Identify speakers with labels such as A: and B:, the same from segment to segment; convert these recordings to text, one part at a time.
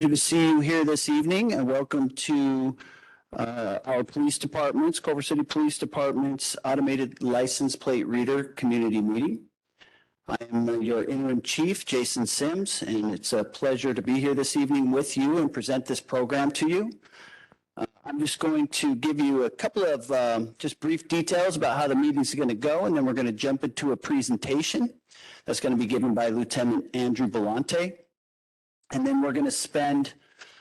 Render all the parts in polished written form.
A: Good to see you here this evening, and welcome to our police department's, Culver City Police Department's automated license plate reader community meeting. I am your interim chief, Jason Sims, and it's a pleasure to be here this evening with you and present this program to you. I'm just going to give you a couple of just brief details about how the meeting is going to go, and then we're going to jump into a presentation that's going to be given by Lieutenant Andrew Belante. And then we're going to spend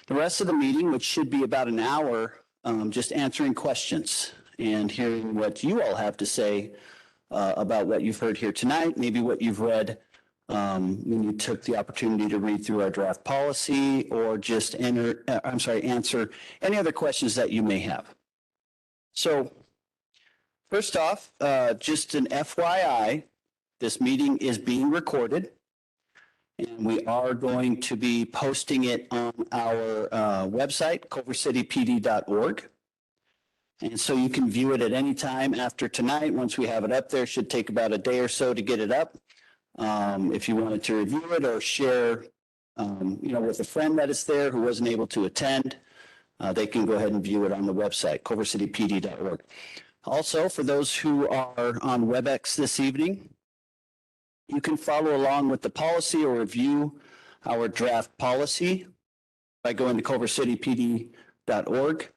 A: the rest of the meeting, which should be about an hour, just answering questions and hearing what you all have to say about what you've heard here tonight, maybe what you've read when you took the opportunity to read through our draft policy, or just answer any other questions that you may have. So first off, just an FYI, this meeting is being recorded. And we are going to be posting it on our website, culvercitypd.org. And so you can view it at any time after tonight. Once we have it up there, it should take about a day or so to get it up. If you wanted to review it or share, with a friend that is there who wasn't able to attend, they can go ahead and view it on the website, culvercitypd.org. Also, for those who are on WebEx this evening, you can follow along with the policy or review our draft policy by going to culvercitypd.org.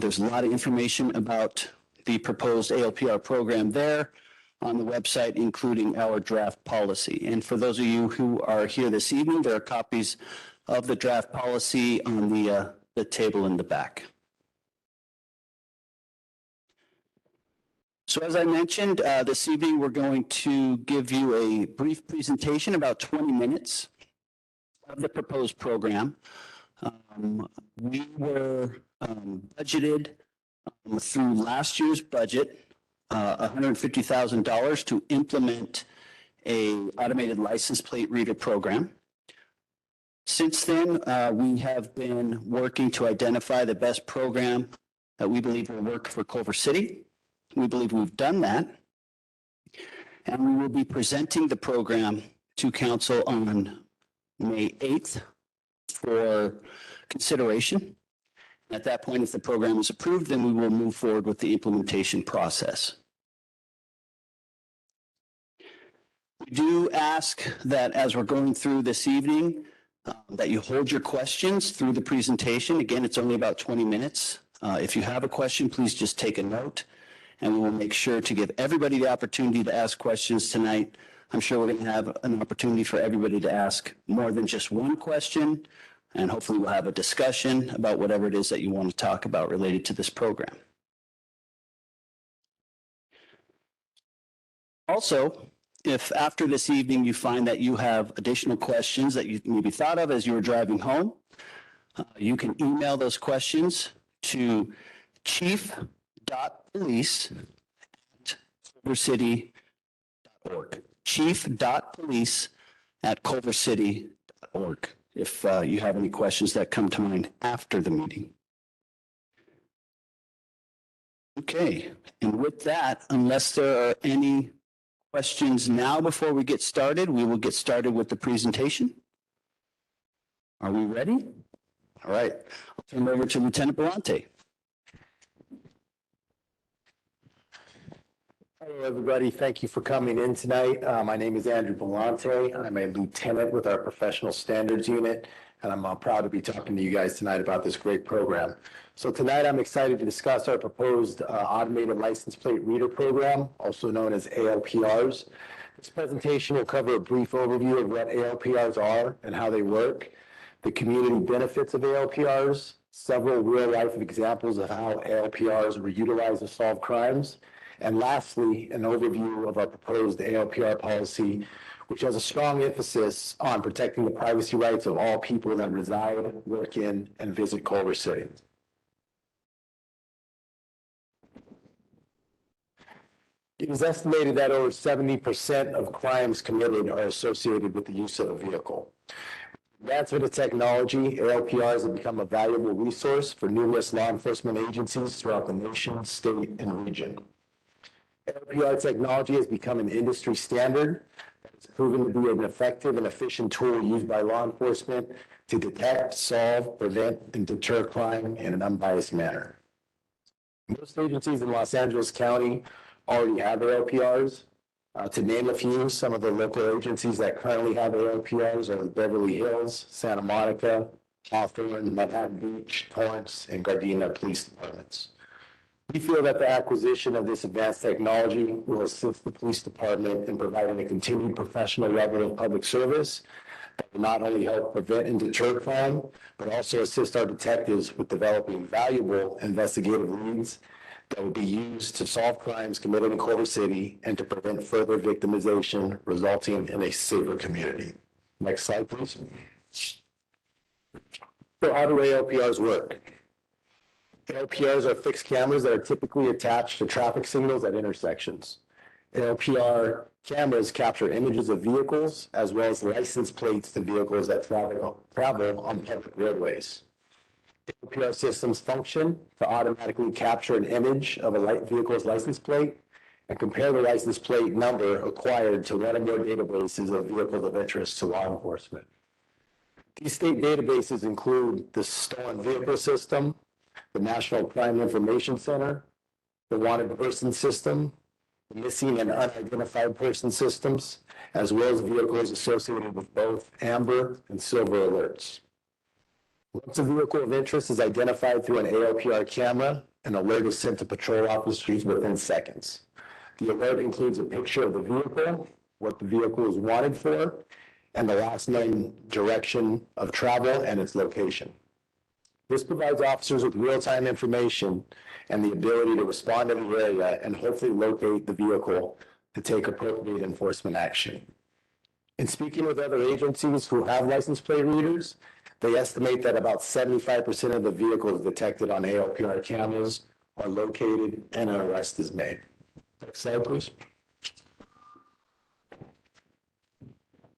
A: There's a lot of information about the proposed ALPR program there on the website, including our draft policy. And for those of you who are here this evening, there are copies of the draft policy on the table in the back. So as I mentioned, this evening we're going to give you a brief presentation, about 20 minutes, of the proposed program. We were budgeted through last year's budget $150,000 to implement an automated license plate reader program. Since then, we have been working to identify the best program that we believe will work for Culver City. We believe we've done that, and we will be presenting the program to council on May 8th for consideration. At that point, if the program is approved, then we will move forward with the implementation process. We do ask that as we're going through this evening, that you hold your questions through the presentation. Again, it's only about 20 minutes. If you have a question, please just take a note, and we will make sure to give everybody the opportunity to ask questions tonight. I'm sure we're going to have an opportunity for everybody to ask more than just one question, and hopefully we'll have a discussion about whatever it is that you want to talk about related to this program. Also, if after this evening you find that you have additional questions that you maybe thought of as you were driving home, you can email those questions to chief.police@culvercity.org. chief.police@culvercity.org if you have any questions that come to mind after the meeting. Okay, and with that, unless there are any questions now before we get started, we will get started with the presentation. Are we ready? All right, I'll turn it over to Lieutenant Belante.
B: Hello, everybody. Thank you for coming in tonight. My name is Andrew Belante. I'm a lieutenant with our professional standards unit, and I'm proud to be talking to you guys tonight about this great program. So tonight, I'm excited to discuss our proposed automated license plate reader program, also known as ALPRs. This presentation will cover a brief overview of what ALPRs are and how they work, the community benefits of ALPRs, several real-life examples of how ALPRs were utilized to solve crimes, and lastly, an overview of our proposed ALPR policy, which has a strong emphasis on protecting the privacy rights of all people that reside, work in, and visit Culver City. It is estimated that over 70% of crimes committed are associated with the use of a vehicle. Advancement of technology, ALPRs have become a valuable resource for numerous law enforcement agencies throughout the nation, state, and region. ALPR technology has become an industry standard It's proven to be an effective and efficient tool used by law enforcement to detect, solve, prevent, and deter crime in an unbiased manner. Most agencies in Los Angeles County already have ALPRs. To name a few, some of the local agencies that currently have ALPRs are Beverly Hills, Santa Monica, Hawthorne, Manhattan Beach, Torrance, and Gardena police departments. We feel that the acquisition of this advanced technology will assist the police department in providing a continued professional level of public service that will not only help prevent and deter crime, but also assist our detectives with developing valuable investigative leads that will be used to solve crimes committed in Culver City and to prevent further victimization, resulting in a safer community. Next slide, please. So how do ALPRs work? ALPRs are fixed cameras that are typically attached to traffic signals at intersections. ALPR cameras capture images of vehicles as well as license plates to vehicles that travel on public roadways. ALPR systems function to automatically capture an image of a vehicle's license plate and compare the license plate number acquired to one or more databases of vehicles of interest to law enforcement. These state databases include the Stolen Vehicle System, the National Crime Information Center, the Wanted Person System, the Missing and Unidentified Person Systems, as well as vehicles associated with both amber and silver alerts. Once a vehicle of interest is identified through an ALPR camera, an alert is sent to patrol officers within seconds. The alert includes a picture of the vehicle, what the vehicle is wanted for, and the last known direction of travel and its location. This provides officers with real-time information and the ability to respond to the area and hopefully locate the vehicle to take appropriate enforcement action. In speaking with other agencies who have license plate readers, they estimate that about 75% of the vehicles detected on ALPR cameras are located and an arrest is made. Next slide, please.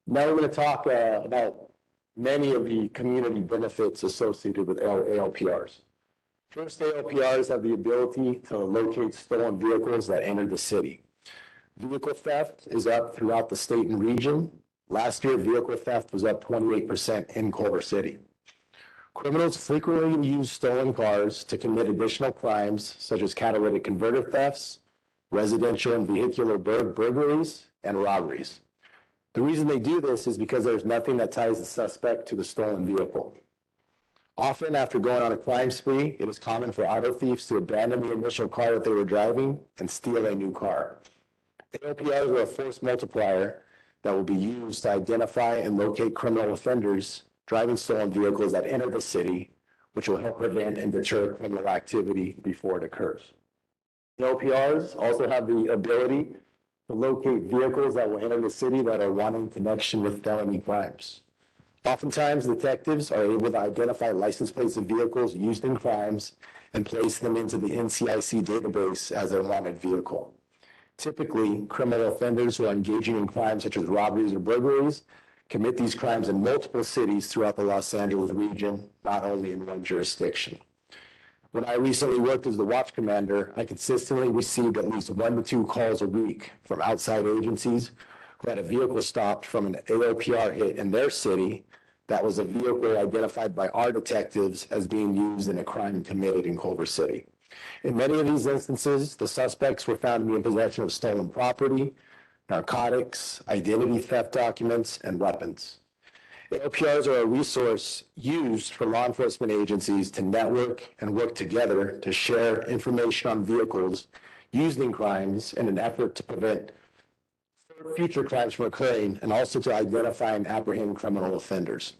B: Now we're going to talk about many of the community benefits associated with ALPRs. First, ALPRs have the ability to locate stolen vehicles that enter the city. Vehicle theft is up throughout the state and region. Last year, vehicle theft was up 28% in Culver City. Criminals frequently use stolen cars to commit additional crimes such as catalytic converter thefts, residential and vehicular burglaries, and robberies. The reason they do this is because there's nothing that ties the suspect to the stolen vehicle. Often, after going on a crime spree, it is common for auto thieves to abandon the initial car that they were driving and steal a new car. ALPRs are a force multiplier that will be used to identify and locate criminal offenders driving stolen vehicles that enter the city, which will help prevent and deter criminal activity before it occurs. ALPRs also have the ability to locate vehicles that will enter the city that are wanted in connection with felony crimes. Oftentimes, detectives are able to identify license plates of vehicles used in crimes and place them into the NCIC database as a wanted vehicle. Typically, criminal offenders who are engaging in crimes such as robberies or burglaries commit these crimes in multiple cities throughout the Los Angeles region, not only in one jurisdiction. When I recently worked as the watch commander, I consistently received at least 1 to 2 calls a week from outside agencies who had a vehicle stopped from an ALPR hit in their city that was a vehicle identified by our detectives as being used in a crime committed in Culver City. In many of these instances, the suspects were found to be in possession of stolen property, narcotics, identity theft documents, and weapons. ALPRs are a resource used for law enforcement agencies to network and work together to share information on vehicles used in crimes in an effort to prevent future crimes from occurring and also to identify and apprehend criminal offenders.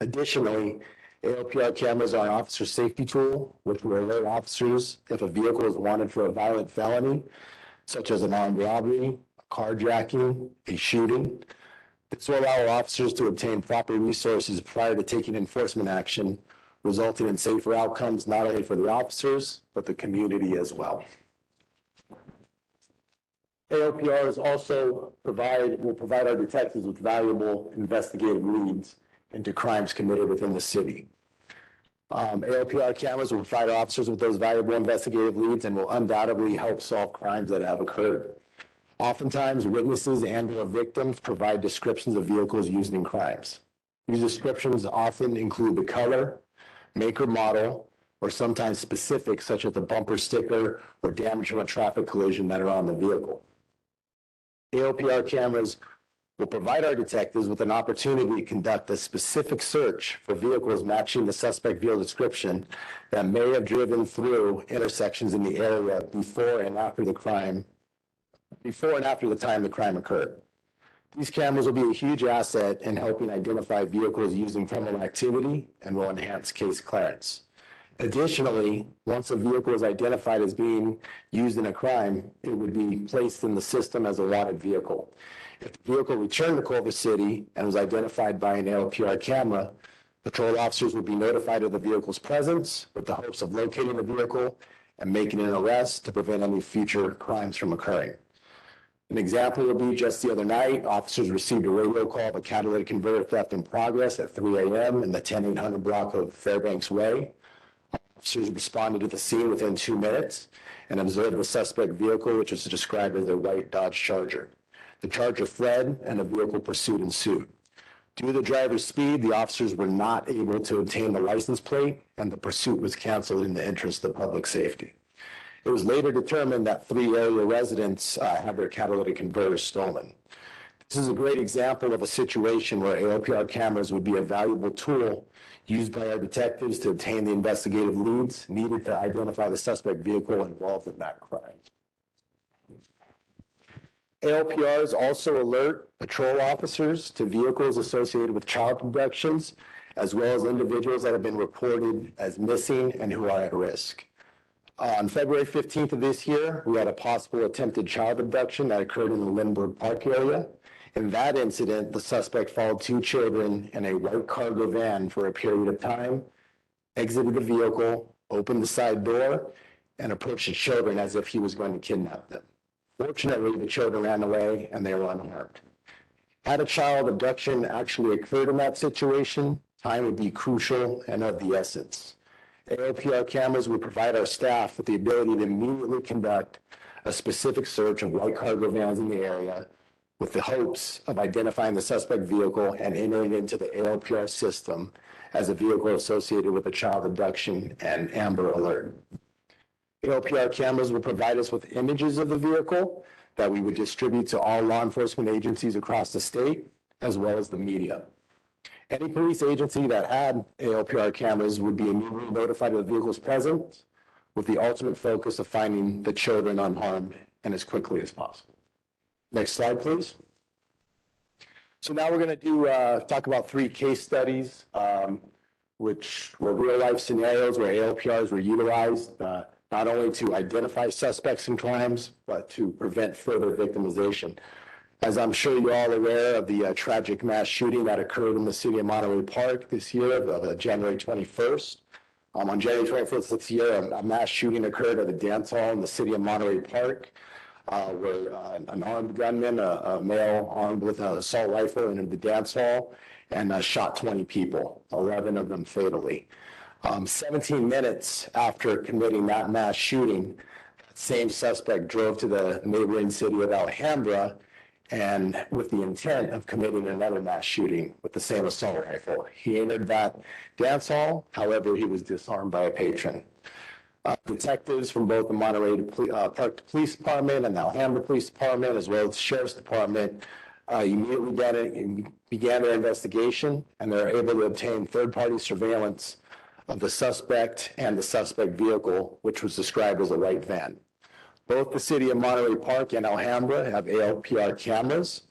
B: Additionally, ALPR cameras are an officer safety tool, which will alert officers if a vehicle is wanted for a violent felony, such as an armed robbery, carjacking, a shooting. This will allow officers to obtain proper resources prior to taking enforcement action, resulting in safer outcomes not only for the officers, but the community as well. ALPRs also will provide our detectives with valuable investigative leads into crimes committed within the city. ALPR cameras will provide officers with those valuable investigative leads and will undoubtedly help solve crimes that have occurred. Oftentimes, witnesses and/or victims provide descriptions of vehicles used in crimes. These descriptions often include the color, make or model, or sometimes specifics such as the bumper sticker or damage from a traffic collision that are on the vehicle. ALPR cameras will provide our detectives with an opportunity to conduct a specific search for vehicles matching the suspect vehicle description that may have driven through intersections in the area before and after the time the crime occurred. These cameras will be a huge asset in helping identify vehicles used in criminal activity and will enhance case clearance. Additionally, once a vehicle is identified as being used in a crime, it would be placed in the system as a wanted vehicle. If the vehicle returned to Culver City and was identified by an ALPR camera, patrol officers would be notified of the vehicle's presence with the hopes of locating the vehicle and making an arrest to prevent any future crimes from occurring. An example would be just the other night, officers received a radio call of a catalytic converter theft in progress at 3 a.m. in the 10800 block of Fairbanks Way. Officers responded to the scene within 2 minutes and observed the suspect vehicle, which is described as a white Dodge Charger. The Charger fled and a vehicle pursuit ensued. Due to the driver's speed, the officers were not able to obtain the license plate and the pursuit was canceled in the interest of public safety. It was later determined that 3 area residents had their catalytic converters stolen. This is a great example of a situation where ALPR cameras would be a valuable tool used by our detectives to obtain the investigative leads needed to identify the suspect vehicle involved in that crime. ALPRs also alert patrol officers to vehicles associated with child abductions, as well as individuals that have been reported as missing and who are at risk. On February 15th of this year, we had a possible attempted child abduction that occurred in the Lindbergh Park area. In that incident, the suspect followed 2 children in a white cargo van for a period of time, exited the vehicle, opened the side door, and approached the children as if he was going to kidnap them. Fortunately, the children ran away and they were unharmed. Had a child abduction actually occurred in that situation, time would be crucial and of the essence. ALPR cameras would provide our staff with the ability to immediately conduct a specific search of white cargo vans in the area with the hopes of identifying the suspect vehicle and entering into the ALPR system as a vehicle associated with a child abduction and Amber Alert. ALPR cameras would provide us with images of the vehicle that we would distribute to all law enforcement agencies across the state, as well as the media. Any police agency that had ALPR cameras would be immediately notified of the vehicle's presence with the ultimate focus of finding the children unharmed and as quickly as possible. Next slide, please. So now we're going to talk about 3 case studies, which were real-life scenarios where ALPRs were utilized not only to identify suspects in crimes, but to prevent further victimization. As I'm sure you're all aware of the tragic mass shooting that occurred in the city of Monterey Park this year, January 21st. On January 21st this year, a mass shooting occurred at a dance hall in the city of Monterey Park, where an armed gunman, a male armed with an assault rifle, entered the dance hall and shot 20 people, 11 of them fatally. 17 minutes after committing that mass shooting, that same suspect drove to the neighboring city of Alhambra and with the intent of committing another mass shooting with the same assault rifle. He entered that dance hall, however, he was disarmed by a patron. Detectives from both the Monterey Park Police Department and the Alhambra Police Department, as well as the Sheriff's Department, immediately began their investigation, and they were able to obtain third-party surveillance of the suspect and the suspect vehicle, which was described as a white van. Both the city of Monterey Park and Alhambra have ALPR cameras,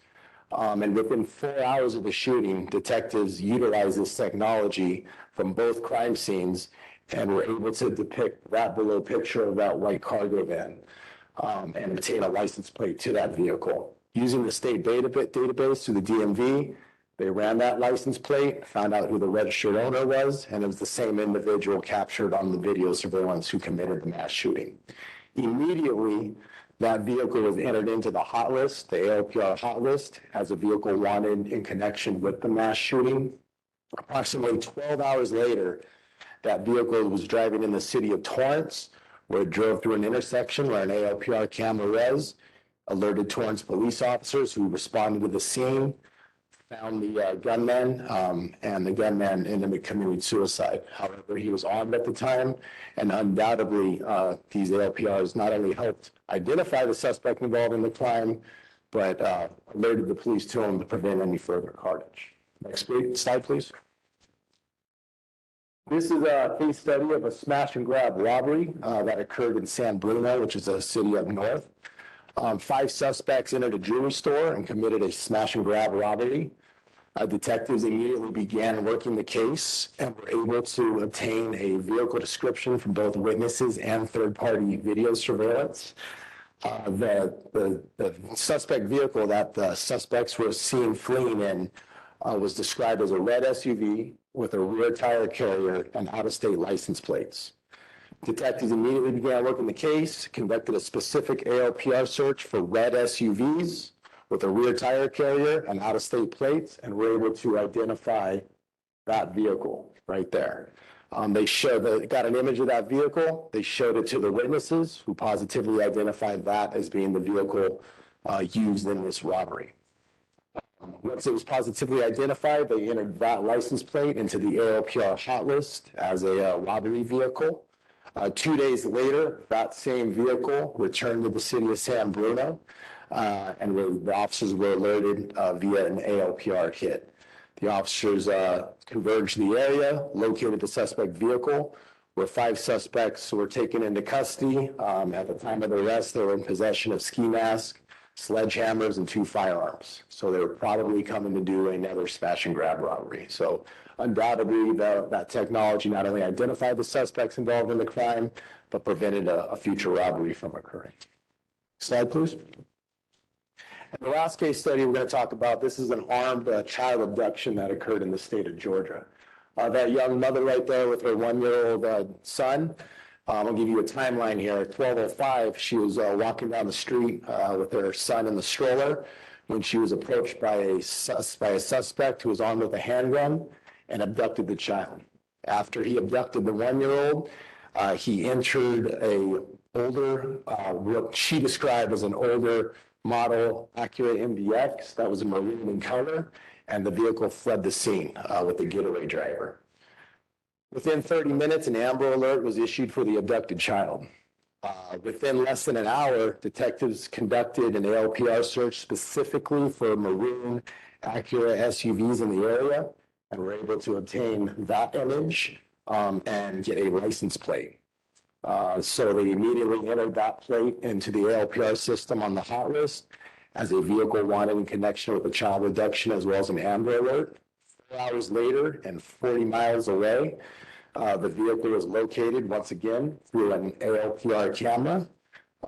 B: and within 4 hours of the shooting, detectives utilized this technology from both crime scenes and were able to depict that below picture of that white cargo van and obtain a license plate to that vehicle. Using the state database through the DMV, they ran that license plate, found out who the registered owner was, and it was the same individual captured on the video surveillance who committed the mass shooting. Immediately, that vehicle was entered into the hot list, the ALPR hot list, as a vehicle wanted in connection with the mass shooting. Approximately 12 hours later, that vehicle was driving in the city of Torrance, where it drove through an intersection where an ALPR camera was. alerted Torrance police officers who responded to the scene, found the gunman, and the gunman ended up committing suicide. However, he was armed at the time, and undoubtedly, these ALPRs not only helped identify the suspect involved in the crime, but alerted the police to him to prevent any further carnage. Next slide, please. This is a case study of a smash and grab robbery that occurred in San Bruno, which is a city up north. 5 suspects entered a jewelry store and committed a smash and grab robbery. Detectives immediately began working the case and were able to obtain a vehicle description from both witnesses and third-party video surveillance. The suspect vehicle that the suspects were seen fleeing in was described as a red SUV with a rear tire carrier and out-of-state license plates. Detectives immediately began working the case, conducted a specific ALPR search for red SUVs with a rear tire carrier and out-of-state plates, and were able to identify that vehicle right there. They got an image of that vehicle. They showed it to the witnesses, who positively identified that as being the vehicle used in this robbery. Once it was positively identified, they entered that license plate into the ALPR hot list as a robbery vehicle. 2 days later, that same vehicle returned to the city of San Bruno, and the officers were alerted via an ALPR kit. The officers converged the area, located the suspect vehicle, where 5 suspects were taken into custody. At the time of the arrest, they were in possession of ski masks, sledgehammers, and 2 firearms. So they were probably coming to do another smash and grab robbery. So undoubtedly, that technology not only identified the suspects involved in the crime, but prevented a future robbery from occurring. Slide, please. And the last case study we're going to talk about, this is an armed child abduction that occurred in the state of Georgia. That young mother right there with her 1-year-old son, I'll give you a timeline here. At 12:05, she was walking down the street with her son in the stroller when she was approached by a suspect who was armed with a handgun and abducted the child. After he abducted the 1-year-old, he entered what she described as an older model Acura MDX that was maroon in color, and the vehicle fled the scene with the getaway driver. Within 30 minutes, an Amber Alert was issued for the abducted child. Within less than an hour, detectives conducted an ALPR search specifically for maroon Acura SUVs in the area, and were able to obtain that image and get a license plate. So they immediately entered that plate into the ALPR system on the hot list as a vehicle wanted in connection with the child abduction, as well as an Amber Alert. 4 hours later and 40 miles away, the vehicle was located once again through an ALPR camera.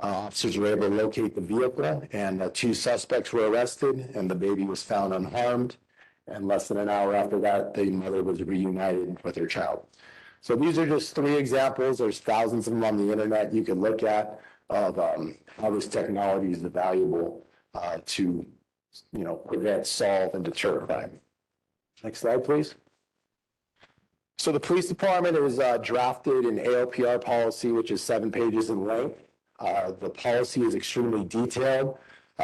B: Officers were able to locate the vehicle, and 2 suspects were arrested, and the baby was found unharmed. And less than an hour after that, the mother was reunited with her child. So these are just 3 examples. There's thousands of them on the internet you can look at of how this technology is valuable to, prevent, solve, and deter crime. Next slide, please. So the police department has drafted an ALPR policy, which is 7 pages in length. The policy is extremely detailed,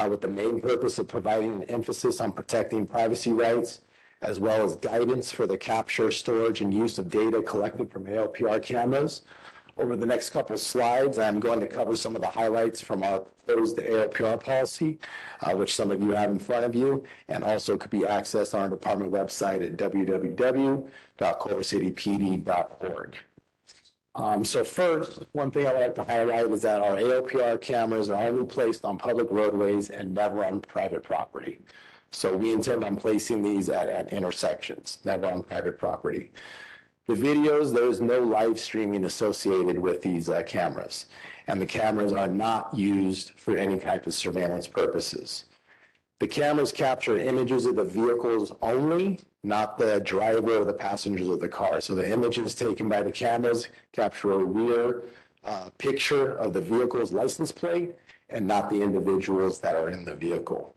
B: with the main purpose of providing an emphasis on protecting privacy rights, as well as guidance for the capture, storage, and use of data collected from ALPR cameras. Over the next couple of slides, I'm going to cover some of the highlights from our proposed ALPR policy, which some of you have in front of you, and also could be accessed on our department website at www.culvercitypd.org. So first, one thing I'd like to highlight is that our ALPR cameras are only placed on public roadways and never on private property. So we intend on placing these at intersections, never on private property. The videos, there is no live streaming associated with these cameras, and the cameras are not used for any type of surveillance purposes. The cameras capture images of the vehicles only, not the driver or the passengers of the car. So the images taken by the cameras capture a rear picture of the vehicle's license plate and not the individuals that are in the vehicle.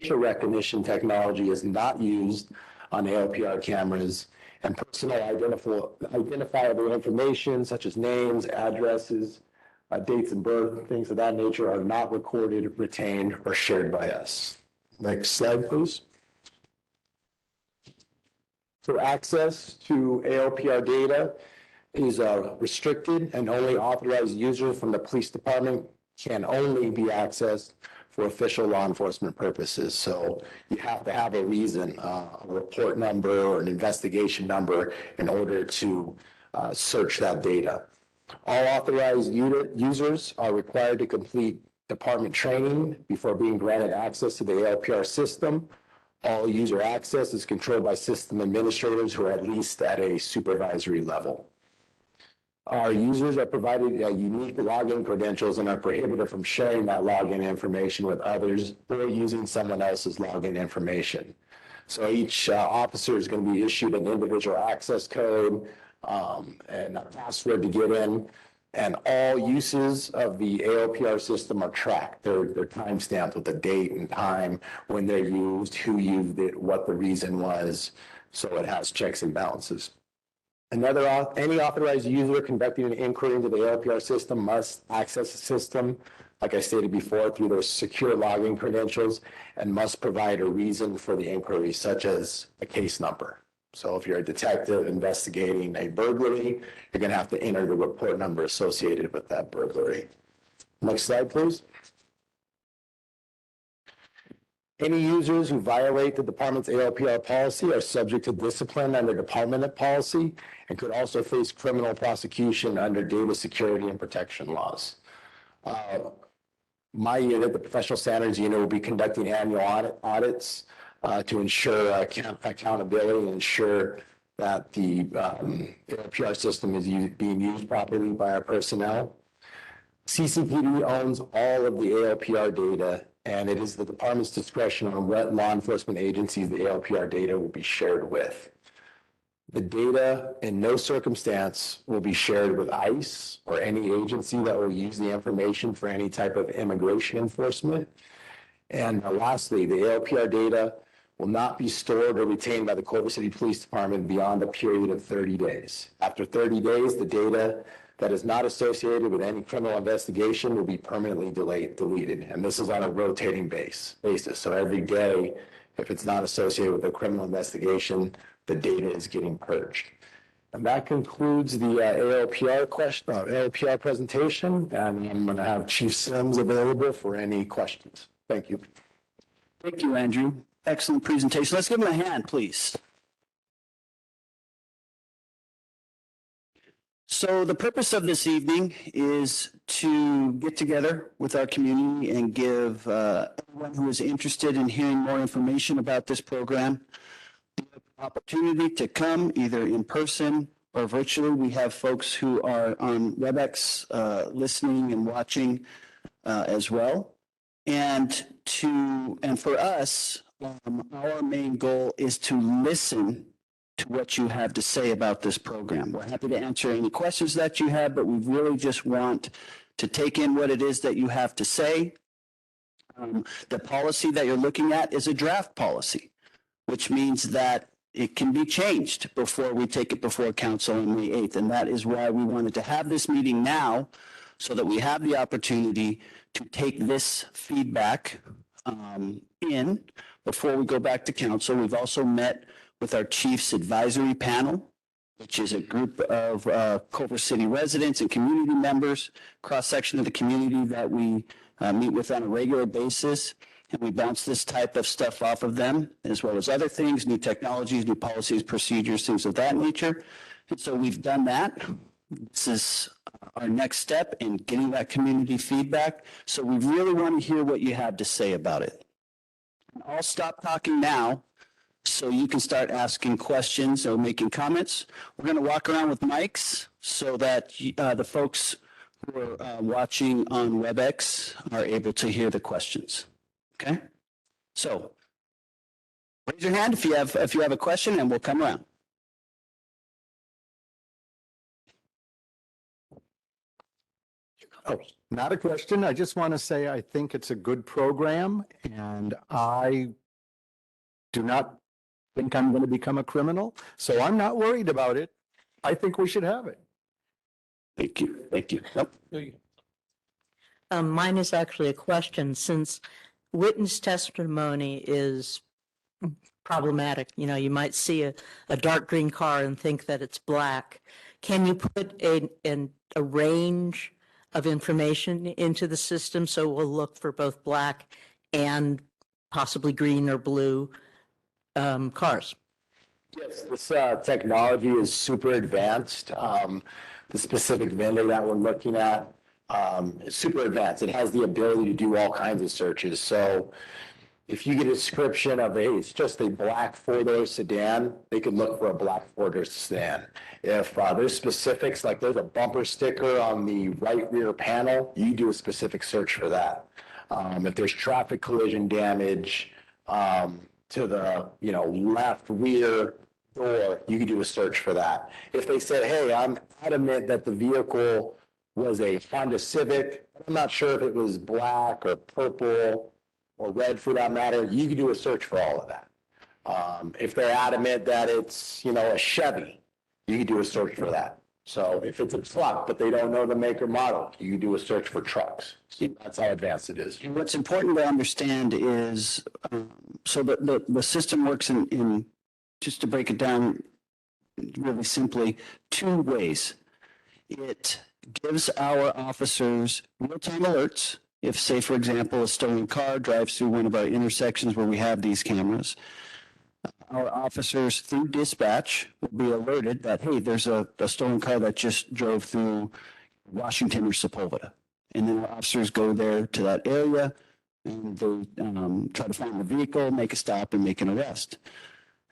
B: Facial recognition technology is not used on ALPR cameras, and personal identifiable information such as names, addresses, dates of birth, things of that nature are not recorded, retained, or shared by us. Next slide, please. So access to ALPR data is restricted, and only authorized users from the police department can only be accessed for official law enforcement purposes. So you have to have a reason, a report number or an investigation number in order to search that data. All authorized users are required to complete department training before being granted access to the ALPR system. All user access is controlled by system administrators who are at least at a supervisory level. Our users are provided unique login credentials and are prohibited from sharing that login information with others or using someone else's login information. So each officer is going to be issued an individual access code and a password to get in. And all uses of the ALPR system are tracked. They're timestamped with the date and time when they're used, who used it, what the reason was. So it has checks and balances. Any authorized user conducting an inquiry into the ALPR system must access the system, like I stated before, through their secure login credentials and must provide a reason for the inquiry, such as a case number. So if you're a detective investigating a burglary, you're going to have to enter the report number associated with that burglary. Next slide, please. Any users who violate the department's ALPR policy are subject to discipline under department policy and could also face criminal prosecution under data security and protection laws. My unit, the Professional Standards Unit, will be conducting annual audits to ensure accountability and ensure that the ALPR system is being used properly by our personnel. CCPD owns all of the ALPR data, and it is the department's discretion on what law enforcement agencies the ALPR data will be shared with. The data in no circumstance will be shared with ICE or any agency that will use the information for any type of immigration enforcement. And lastly, the ALPR data will not be stored or retained by the Culver City Police Department beyond a period of 30 days. After 30 days, the data that is not associated with any criminal investigation will be permanently deleted. And this is on a rotating basis. So every day, if it's not associated with a criminal investigation, the data is getting purged. And that concludes the ALPR presentation. And I'm going to have Chief Sims available for any questions. Thank you.
A: Thank you, Andrew. Excellent presentation. Let's give him a hand, please. So the purpose of this evening is to get together with our community and give everyone who is interested in hearing more information about this program the opportunity to come either in person or virtually. We have folks who are on WebEx listening and watching as well. And for us, our main goal is to listen to what you have to say about this program. We're happy to answer any questions that you have, but we really just want to take in what it is that you have to say. The policy that you're looking at is a draft policy, which means that it can be changed before we take it before council on May 8th. And that is why we wanted to have this meeting now, so that we have the opportunity to take this feedback in before we go back to council. We've also met with our Chiefs Advisory Panel, which is a group of Culver City residents and community members, cross-section of the community that we meet with on a regular basis. And we bounce this type of stuff off of them, as well as other things, new technologies, new policies, procedures, things of that nature. And so we've done that. This is our next step in getting that community feedback. So we really want to hear what you have to say about it. I'll stop talking now so you can start asking questions or making comments. We're going to walk around with mics so that the folks who are watching on WebEx are able to hear the questions. Okay? So raise your hand if you have a question, and we'll come around.
C: Oh, not a question. I just want to say I think it's a good program, and I do not think I'm going to become a criminal, so I'm not worried about it. I think we should have it.
A: Thank you. Thank you. Nope.
D: Mine is actually a question, since witness testimony is problematic. You know, you might see a dark green car and think that it's black. Can you put a range of information into the system so we'll look for both black and possibly green or blue cars?
B: Yes, this technology is super advanced. The specific vendor that we're looking at is super advanced. It has the ability to do all kinds of searches. So if you get a description of it's just a black four-door sedan, they could look for a black four-door sedan. If there's specifics, like there's a bumper sticker on the right rear panel, you do a specific search for that. If there's traffic collision damage to the left rear door, you can do a search for that. If they said, hey, I'm adamant that the vehicle was a Honda Civic, I'm not sure if it was black or purple or red for that matter, you can do a search for all of that. If they're adamant that it's, a Chevy, you can do a search for that. So if it's a truck, but they don't know the make or model, you can do a search for trucks. That's how advanced it is.
A: What's important to understand is, so the system works in, just to break it down really simply, two ways. It gives our officers real-time alerts. If, say, for example, a stolen car drives through one of our intersections where we have these cameras, our officers through dispatch will be alerted that, hey, there's a stolen car that just drove through Washington or Sepulveda. And then our officers go there to that area and they try to find the vehicle, make a stop, and make an arrest.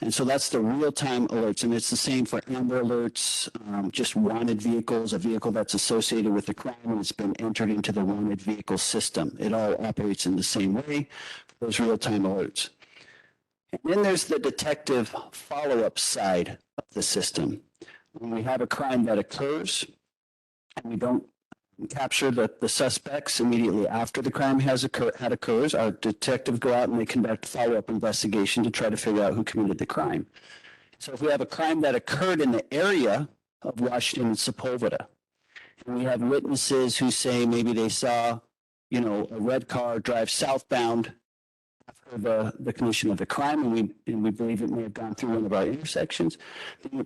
A: And so that's the real-time alerts. And it's the same for Amber Alerts, just wanted vehicles, a vehicle that's associated with the crime and it's been entered into the wanted vehicle system. It all operates in the same way, those real-time alerts. And then there's the detective follow-up side of the system. When we have a crime that occurs and we don't capture the suspects immediately after the crime occurs, our detectives go out and they conduct follow-up investigation to try to figure out who committed the crime. So if we have a crime that occurred in the area of Washington and Sepulveda, and we have witnesses who say maybe they saw, a red car drive southbound after the commission of the crime, and we believe it may have gone through one of our intersections,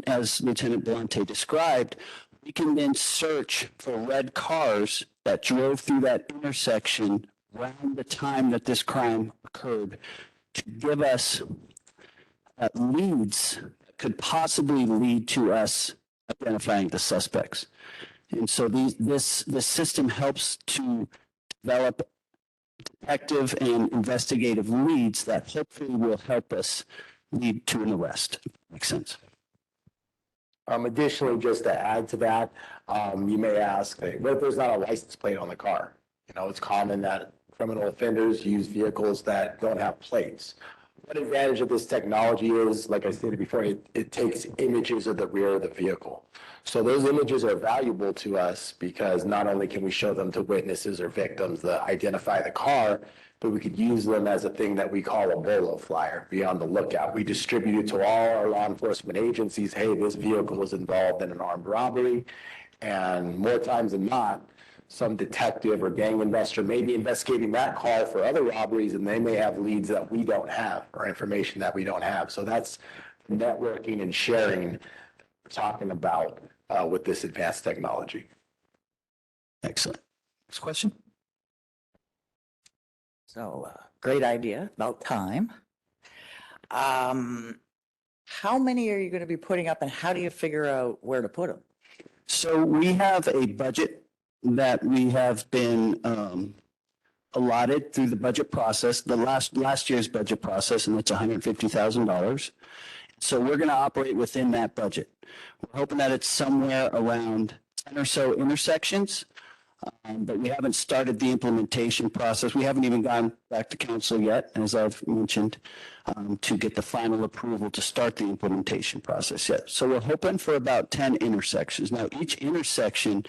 A: as Lieutenant Belante described, we can then search for red cars that drove through that intersection around the time that this crime occurred to give us leads that could possibly lead to us identifying the suspects. And so this system helps to develop detective and investigative leads that hopefully will help us lead to an arrest. Makes sense.
B: Additionally, just to add to that, you may ask, what if there's not a license plate on the car? It's common that criminal offenders use vehicles that don't have plates. One advantage of this technology is, like I stated before, it takes images of the rear of the vehicle. So those images are valuable to us because not only can we show them to witnesses or victims to identify the car, but we could use them as a thing that we call a bolo flyer, be on the lookout. We distribute it to all our law enforcement agencies. Hey, this vehicle was involved in an armed robbery. And more times than not, some detective or gang investor may be investigating that car for other robberies, and they may have leads that we don't have or information that we don't have. So that's networking and sharing we're talking about with this advanced technology.
A: Excellent. Next question.
E: So, great idea, about time. How many are you going to be putting up and how do you figure out where to put them?
A: So we have a budget that we have been allotted through the budget process, the last year's budget process, and that's $150,000. So we're going to operate within that budget. We're hoping that it's somewhere around 10 or so intersections, but we haven't started the implementation process. We haven't even gone back to council yet, as I've mentioned, to get the final approval to start the implementation process yet. So we're hoping for about 10 intersections. Now, each intersection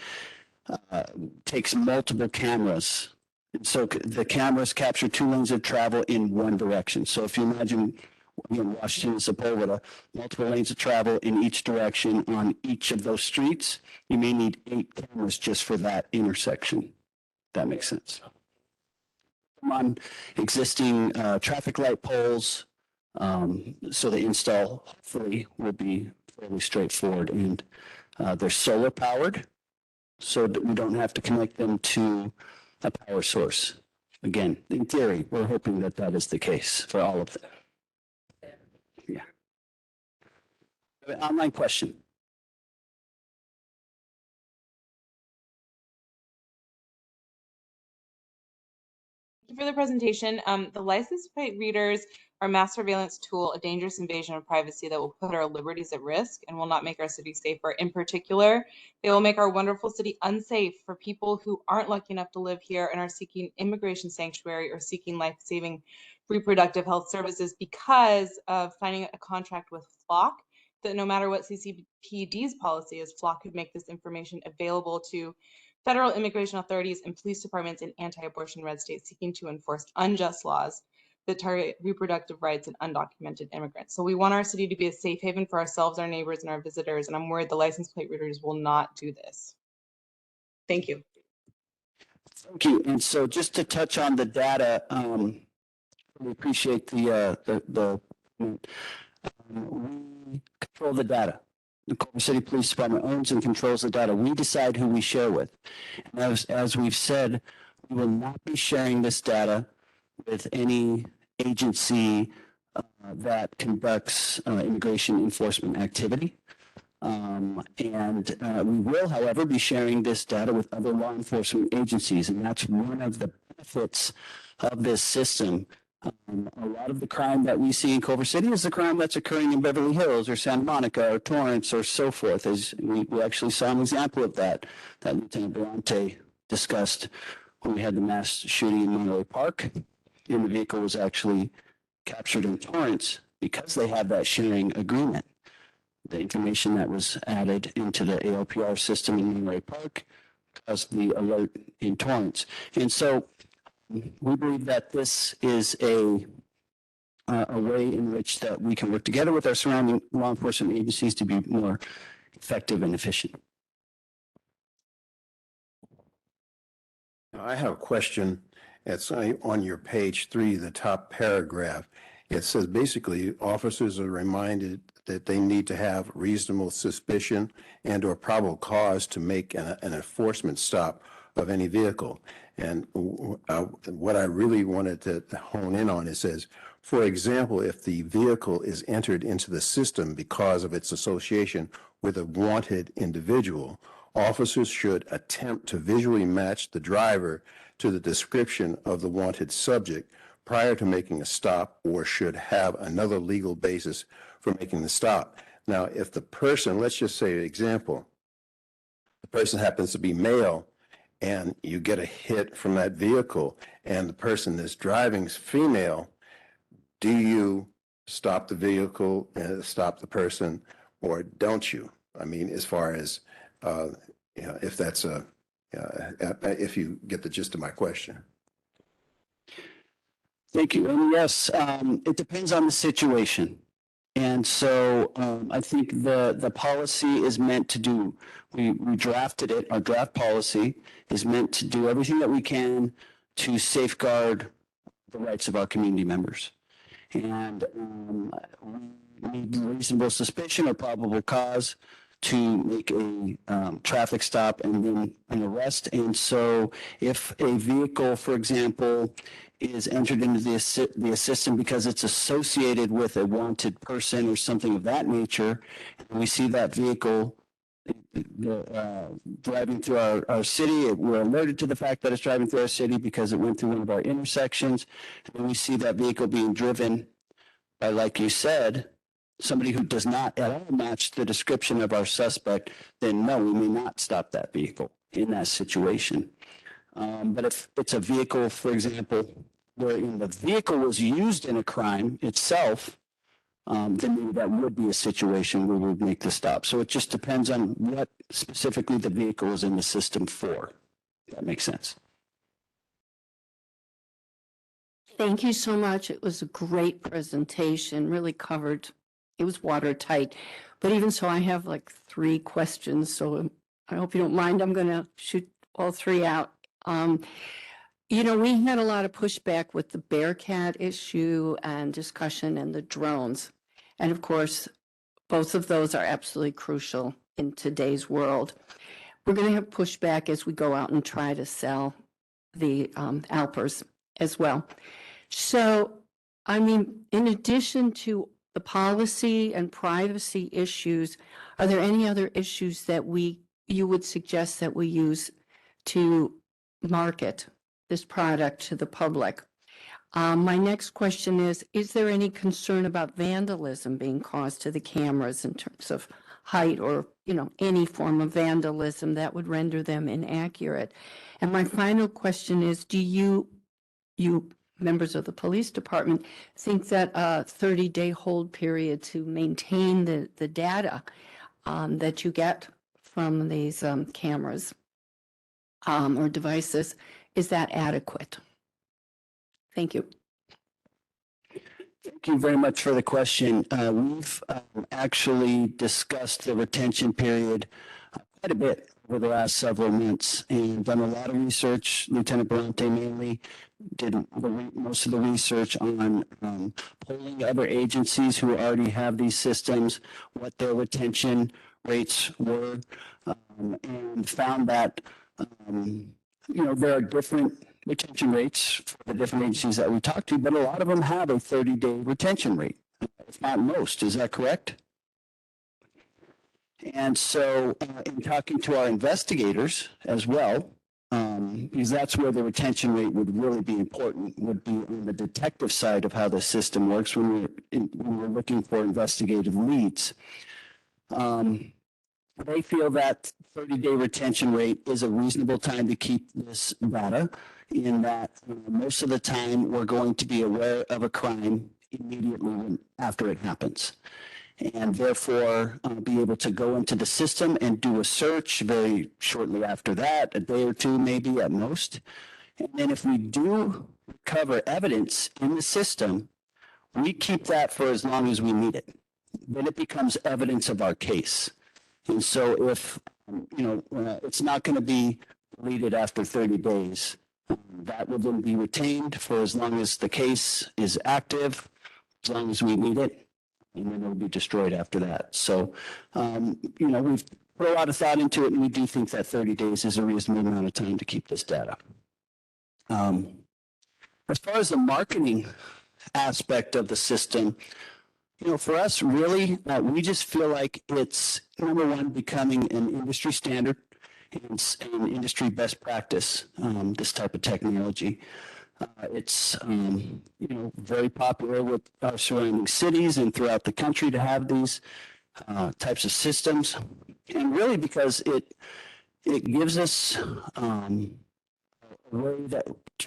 A: takes multiple cameras. And so the cameras capture 2 lanes of travel in one direction. So if you imagine Washington and Sepulveda, multiple lanes of travel in each direction on each of those streets, you may need 8 cameras just for that intersection. That makes sense. On existing traffic light poles, so the install hopefully will be fairly straightforward, and they're solar powered, so that we don't have to connect them to a power source. Again, in theory, we're hoping that that is the case for all of them. Yeah. Online question.
F: Thank you for the presentation. The license plate readers are a mass surveillance tool, a dangerous invasion of privacy that will put our liberties at risk and will not make our city safer. In particular, they will make our wonderful city unsafe for people who aren't lucky enough to live here and are seeking immigration sanctuary or seeking life-saving reproductive health services because of signing a contract with Flock, that no matter what CCPD's policy is, Flock could make this information available to federal immigration authorities and police departments in anti-abortion red states seeking to enforce unjust laws that target reproductive rights and undocumented immigrants. So we want our city to be a safe haven for ourselves, our neighbors, and our visitors, and I'm worried the license plate readers will not do this. Thank you.
A: Thank you. And so just to touch on the data, we appreciate we control the data. The Culver City Police Department owns and controls the data. We decide who we share with. And as we've said, we will not be sharing this data with any agency that conducts immigration enforcement activity. We will, however, be sharing this data with other law enforcement agencies, and that's one of the benefits of this system. A lot of the crime that we see in Culver City is the crime that's occurring in Beverly Hills or Santa Monica or Torrance or so forth. As we actually saw an example of that Lieutenant Belante discussed when we had the mass shooting in Monterey Park, and the vehicle was actually captured in Torrance because they had that sharing agreement. The information that was added into the ALPR system in Monterey Park caused the alert in Torrance. And so we believe that this is a way in which that we can work together with our surrounding law enforcement agencies to be more effective and efficient.
G: I have a question. It's on your page 3, the top paragraph. It says basically officers are reminded that they need to have reasonable suspicion and or probable cause to make an enforcement stop of any vehicle. And what I really wanted to hone in on, it says, for example, if the vehicle is entered into the system because of its association with a wanted individual, officers should attempt to visually match the driver to the description of the wanted subject prior to making a stop, or should have another legal basis for making the stop. Now, if the person, let's just say an example, the person happens to be male and you get a hit from that vehicle and the person that's driving is female, do you stop the vehicle and stop the person, or don't you? I mean, as far as, if that's if you get the gist of my question.
A: Thank you. And yes, it depends on the situation. And so I think the policy is meant to do, we drafted it, our draft policy is meant to do everything that we can to safeguard the rights of our community members. And we need reasonable suspicion or probable cause to make a traffic stop and then an arrest. And so if a vehicle, for example, is entered into the system because it's associated with a wanted person or something of that nature, and we see that vehicle driving through our city, we're alerted to the fact that it's driving through our city because it went through one of our intersections, and we see that vehicle being driven by, like you said, somebody who does not at all match the description of our suspect, then no, we may not stop that vehicle in that situation. But if it's a vehicle, for example, where the vehicle was used in a crime itself, then maybe that would be a situation where we would make the stop. So it just depends on what specifically the vehicle is in the system for. If that makes sense.
H: Thank you so much. It was a great presentation, really covered. It was watertight. But even so, I have like 3 questions. So I hope you don't mind. I'm going to shoot all 3 out. You know, we had a lot of pushback with the Bearcat issue and discussion and the drones. And of course, both of those are absolutely crucial in today's world. We're going to have pushback as we go out and try to sell the Alpers as well. So, I mean, in addition to the policy and privacy issues, are there any other issues that you would suggest that we use to market this product to the public? My next question is there any concern about vandalism being caused to the cameras in terms of height or, you know, any form of vandalism that would render them inaccurate? And my final question is, do you members of the police department think that a 30-day hold period to maintain the data that you get from these cameras or devices, is that adequate? Thank you.
A: Thank you very much for the question. We've actually discussed the retention period quite a bit over the last several months and done a lot of research. Lieutenant Bronte mainly did most of the research on polling other agencies who already have these systems, what their retention rates were, and found that you know, there are different retention rates for the different agencies that we talk to, but a lot of them have a 30-day retention rate, if not most. Is that correct? And so in talking to our investigators as well, because that's where the retention rate would really be important, would be on the detective side of how the system works when we're looking for investigative leads. They feel that 30-day retention rate is a reasonable time to keep this data, in that most of the time we're going to be aware of a crime immediately after it happens, and therefore be able to go into the system and do a search very shortly after that, a day or two maybe at most. And then if we do recover evidence in the system, we keep that for as long as we need it. Then it becomes evidence of our case. And so if, you know, it's not going to be deleted after 30 days, that will then be retained for as long as the case is active, as long as we need it, and then it will be destroyed after that. So, you know, we've put a lot of thought into it, and we do think that 30 days is a reasonable amount of time to keep this data. As far as the marketing aspect of the system, you know, for us, really, we just feel like it's, number one, becoming an industry standard and industry best practice, this type of technology. It's, you know, very popular with our surrounding cities and throughout the country to have these types of systems. And really because it gives us a way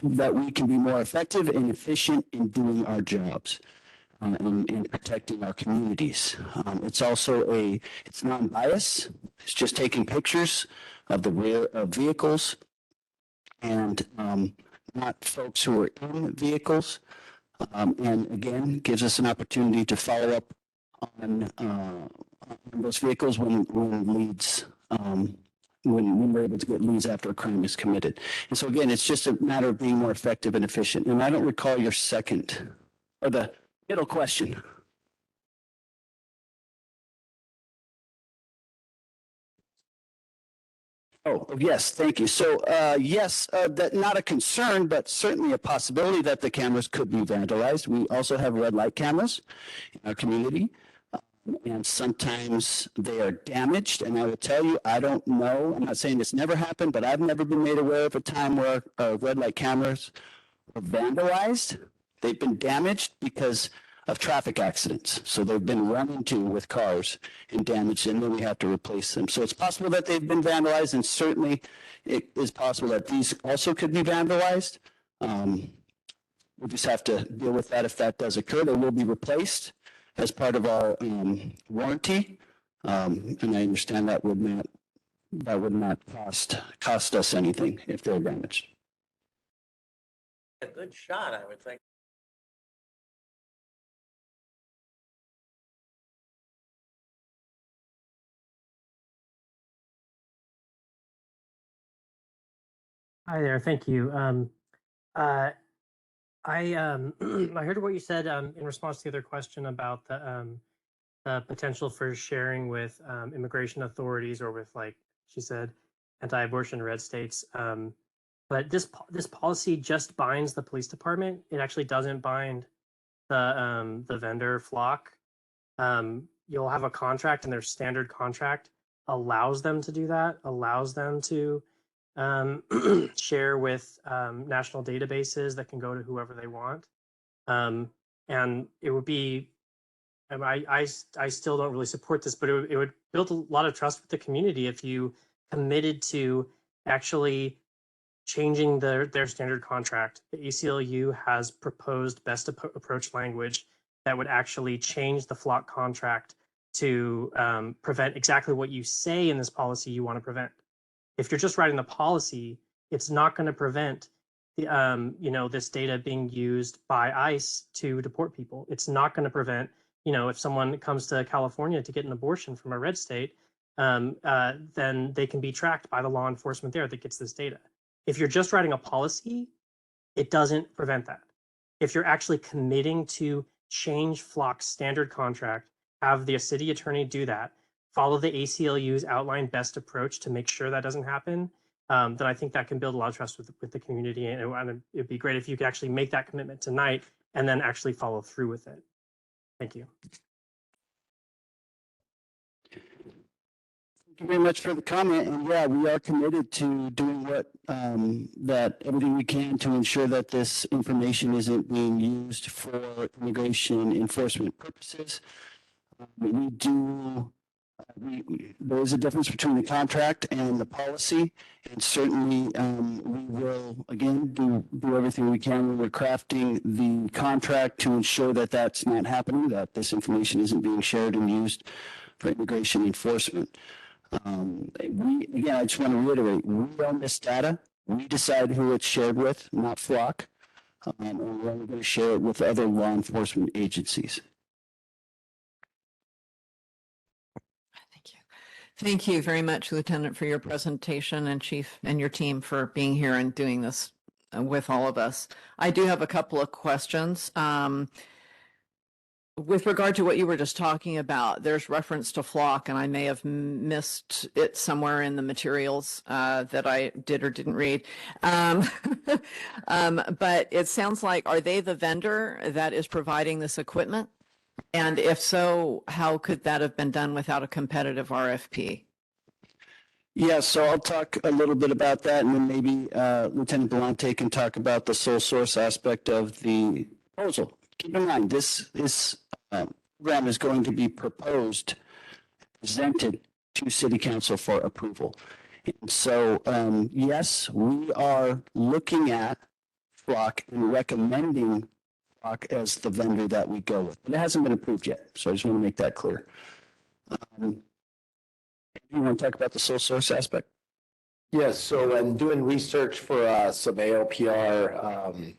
A: that we can be more effective and efficient in doing our jobs. And protecting our communities. It's also it's non-biased. It's just taking pictures of the rear of vehicles and not folks who are in vehicles. And again, gives us an opportunity to follow up on those vehicles when leads, when we're able to get leads after a crime is committed. And so again, it's just a matter of being more effective and efficient. And I don't recall your second, or the middle question. Oh, yes, thank you. So, yes, that not a concern, but certainly a possibility that the cameras could be vandalized. We also have red light cameras in our community, and sometimes they are damaged. And I will tell you, I don't know, I'm not saying this never happened, but I've never been made aware of a time where red light cameras were vandalized. They've been damaged because of traffic accidents. So they've been run into with cars and damaged, and then we have to replace them. So it's possible that they've been vandalized, and certainly it is possible that these also could be vandalized. We'll just have to deal with that if that does occur. They will be replaced as part of our warranty, and I understand that would not cost us anything if they're damaged.
E: A good shot, I would think.
I: Hi there. Thank you. Uh, I heard what you said in response to the other question about the potential for sharing with immigration authorities or with, like she said, anti-abortion red states. But this policy just binds the police department. It actually doesn't bind the vendor flock. You'll have a contract, and their standard contract allows them to do that. Allows them to share with national databases that can go to whoever they want. And it would be, I still don't really support this, but it would build a lot of trust with the community if you committed to actually changing their standard contract. The ACLU has proposed best approach language that would actually change the flock contract to prevent exactly what you say in this policy you want to prevent. If you're just writing the policy, it's not going to prevent the this data being used by ICE to deport people. It's not going to prevent, if someone comes to California to get an abortion from a red state, then they can be tracked by the law enforcement there that gets this data. If you're just writing a policy, it doesn't prevent that. If you're actually committing to change Flock's standard contract, have the city attorney do that, follow the ACLU's outlined best approach to make sure that doesn't happen, then I think that can build a lot of trust with the community. And it'd be great if you could actually make that commitment tonight and then actually follow through with it. Thank you.
A: Thank you very much for the comment. And yeah, we are committed to doing everything we can to ensure that this information isn't being used for immigration enforcement purposes. There is a difference between the contract and the policy, and certainly we will again do everything we can when we're crafting the contract to ensure that that's not happening, that this information isn't being shared and used for immigration enforcement. I just want to reiterate, we own this data. We decide who it's shared with, not Flock, and we're only going to share it with other law enforcement agencies.
J: Thank you. Thank you very much, Lieutenant, for your presentation, and Chief and your team for being here and doing this with all of us. I do have a couple of questions. With regard to what you were just talking about, there's reference to Flock, and I may have missed it somewhere in the materials that I did or didn't read. But it sounds like, are they the vendor that is providing this equipment? And if so, how could that have been done without a competitive RFP?
A: Yeah, so I'll talk a little bit about that, and then maybe Lieutenant Belmonte can talk about the sole source aspect of the proposal. Keep in mind, this program is going to be presented to City Council for approval. And so, yes, we are looking at Flock and recommending Flock as the vendor that we go with. But it hasn't been approved yet, so I just want to make that clear. You want to talk about the sole source aspect?
B: Yes, so in doing research for some ALPR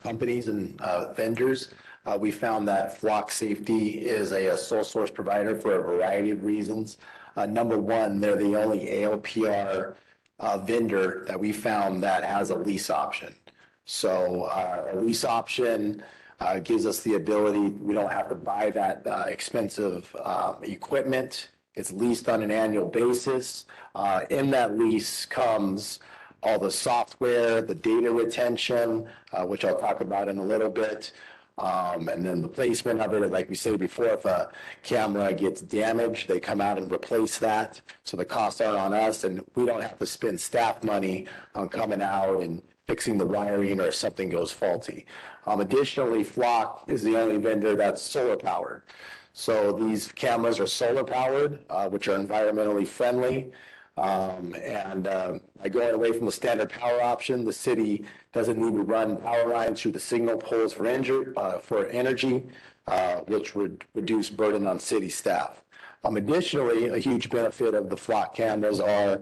B: companies and vendors, we found that Flock Safety is a sole source provider for a variety of reasons. Number one, they're the only ALPR vendor that we found that has a lease option. So a lease option gives us the ability, we don't have to buy that expensive equipment. It's leased on an annual basis. In that lease comes all the software, the data retention, which I'll talk about in a little bit. And then the placement of it, like we said before, if a camera gets damaged, they come out and replace that. So the costs are on us, and we don't have to spend staff money on coming out and fixing the wiring or if something goes faulty. Additionally, Flock is the only vendor that's solar powered. So these cameras are solar powered, which are environmentally friendly. By going away from the standard power option, the city doesn't need to run power lines through the signal poles for energy, which would reduce burden on city staff. Additionally, a huge benefit of the Flock cameras are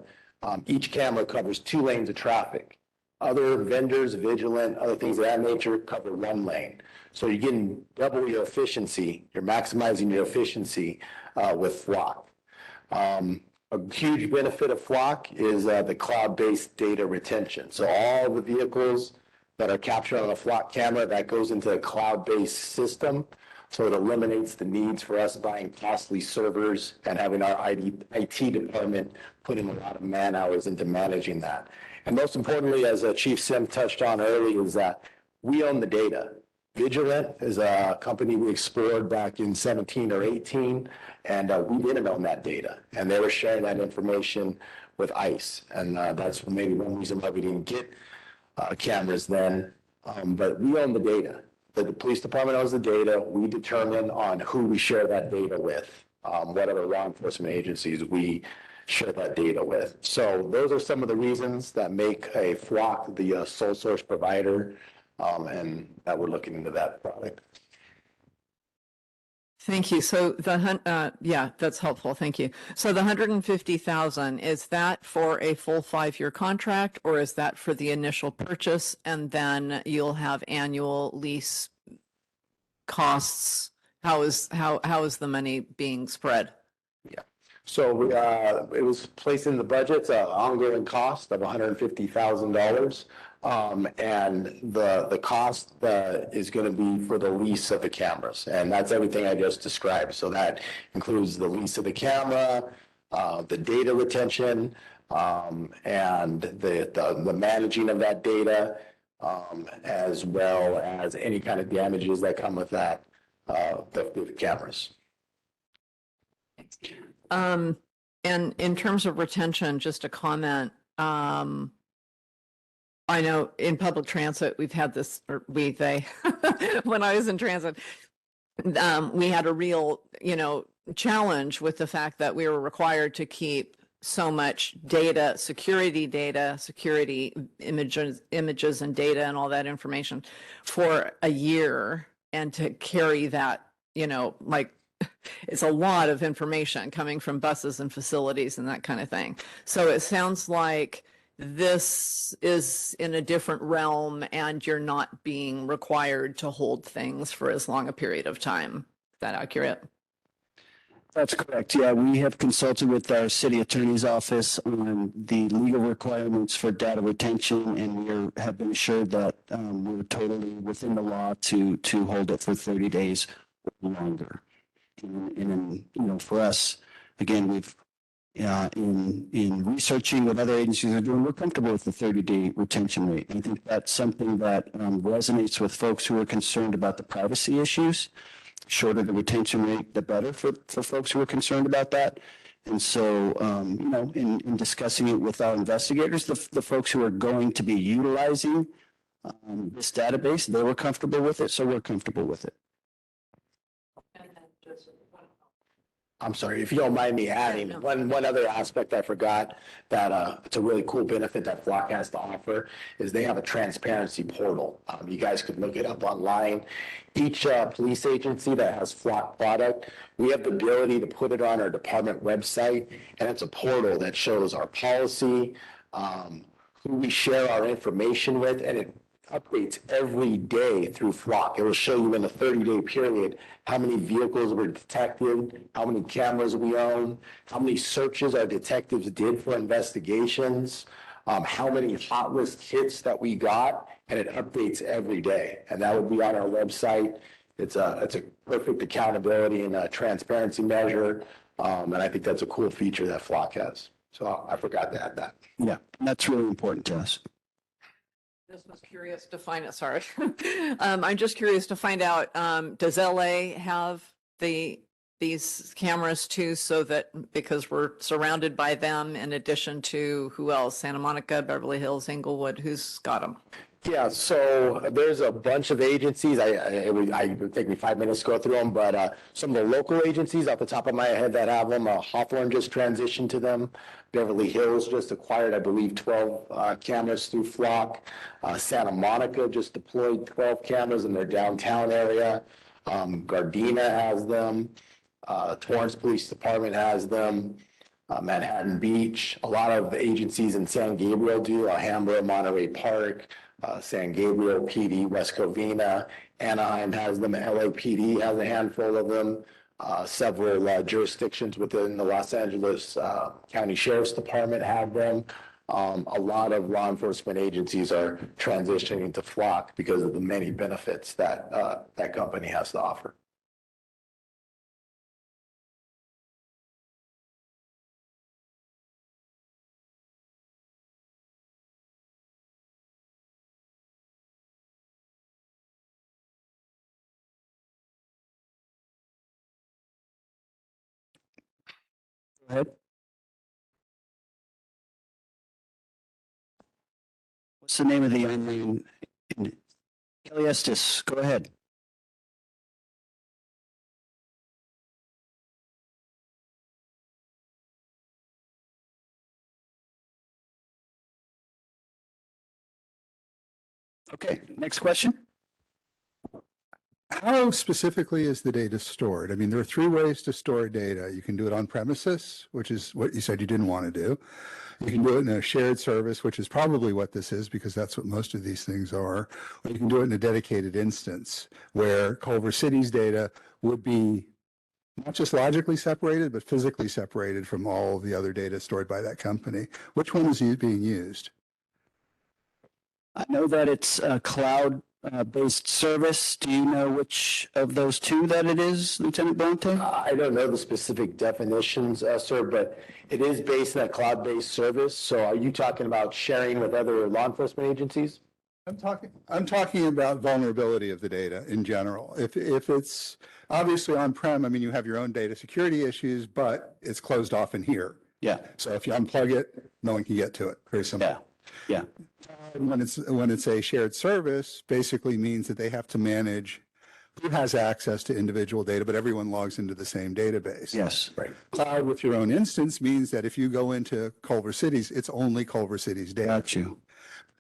B: each camera covers 2 lanes of traffic. Other vendors, Vigilant, other things of that nature cover 1 lane. So you're getting double your efficiency. You're maximizing your efficiency with Flock. A huge benefit of Flock is the cloud-based data retention. So all the vehicles that are captured on a Flock camera, that goes into a cloud-based system. So it eliminates the needs for us buying costly servers and having our IT department put in a lot of man hours into managing that. And most importantly, as Chief Sim touched on earlier, is that we own the data. Vigilant is a company we explored back in 17 or 18, and we didn't own that data. And they were sharing that information with ICE. And that's maybe one reason why we didn't get cameras then. But we own the data. The police department owns the data. We determine on who we share that data with, whatever law enforcement agencies we share that data with. So those are some of the reasons that make a Flock the sole source provider, and that we're looking into that product.
J: Thank you. So yeah, that's helpful. Thank you. So the 150,000, is that for a full 5-year contract, or is that for the initial purchase and then you'll have annual lease costs? How is the money being spread?
B: Yeah. So it was placed in the budget. It's an ongoing cost of $150,000. And the cost is going to be for the lease of the cameras. And that's everything I just described. So that includes the lease of the camera, the data retention, and the managing of that data, as well as any kind of damages that come with that, the cameras.
J: And in terms of retention, just a comment, I know in public transit, we've had this, or they, when I was in transit, we had a real, challenge with the fact that we were required to keep so much data, security images and data and all that information for a year, and to carry that, it's a lot of information coming from buses and facilities and that kind of thing. So it sounds like this is in a different realm and you're not being required to hold things for as long a period of time. Is that accurate?
A: That's correct. Yeah, we have consulted with our city attorney's office on the legal requirements for data retention, and we have been assured that we're totally within the law to hold it for 30 days or longer. And for us, again, we've in researching what other agencies are doing, we're comfortable with the 30-day retention rate. And I think that's something that resonates with folks who are concerned about the privacy issues. Shorter the retention rate, the better for folks who are concerned about that. And so, in discussing it with our investigators, the folks who are going to be utilizing this database, they were comfortable with it, so we're comfortable with it.
B: I'm sorry, if you don't mind me adding, one other aspect I forgot that it's a really cool benefit that Flock has to offer is they have a transparency portal. You guys could look it up online. Each police agency that has Flock product, we have the ability to put it on our department website, and it's a portal that shows our policy, who we share our information with, and it updates every day through Flock. It will show you in a 30-day period how many vehicles were detected, how many cameras we own, how many searches our detectives did for investigations, how many hot list hits that we got, and it updates every day. And that would be on our website. It's a perfect accountability and a transparency measure, and I think that's a cool feature that Flock has. So I forgot to add that.
A: Yeah, that's really important to us.
J: Just was curious to find it. Sorry. I'm just curious to find out, does LA have these cameras too, so that because we're surrounded by them in addition to who else? Santa Monica, Beverly Hills, Inglewood, who's got them?
B: Yeah, so there's a bunch of agencies. It would take me 5 minutes to go through them, but some of the local agencies off the top of my head that have them, Hawthorne just transitioned to them. Beverly Hills just acquired, I believe, 12 cameras through Flock. Santa Monica just deployed 12 cameras in their downtown area. Gardena has them. Torrance Police Department has them. Manhattan Beach. A lot of agencies in San Gabriel do. Alhambra, Monterey Park. San Gabriel PD, West Covina, Anaheim has them, LAPD has a handful of them. Several jurisdictions within the Los Angeles County Sheriff's Department have them. A lot of law enforcement agencies are transitioning to Flock because of the many benefits that that company has to offer.
A: Go ahead. What's the name of the online? Kelly Estes, go ahead. Okay, next question.
K: How specifically is the data stored? I mean, there are three ways to store data. You can do it on premises, which is what you said you didn't want to do. You can do it in a shared service, which is probably what this is because that's what most of these things are. Or you can do it in a dedicated instance where Culver City's data would be not just logically separated, but physically separated from all the other data stored by that company. Which one is being used?
A: I know that it's a cloud-based service. Do you know which of those two that it is, Lieutenant Bronte?
B: I don't know the specific definitions, sir, but it is based on a cloud-based service. So are you talking about sharing with other law enforcement agencies?
K: I'm talking about vulnerability of the data in general. If it's obviously on-prem, I mean, you have your own data security issues, but it's closed off in here.
A: Yeah,
K: So if you unplug it, no one can get to it. Very simple.
A: yeah.
K: When it's a shared service, basically means that they have to manage who has access to individual data, but everyone logs into the same database.
A: Yes.
K: Right. Cloud with your own instance means that if you go into Culver Cities, it's only Culver Cities data.
A: Got you.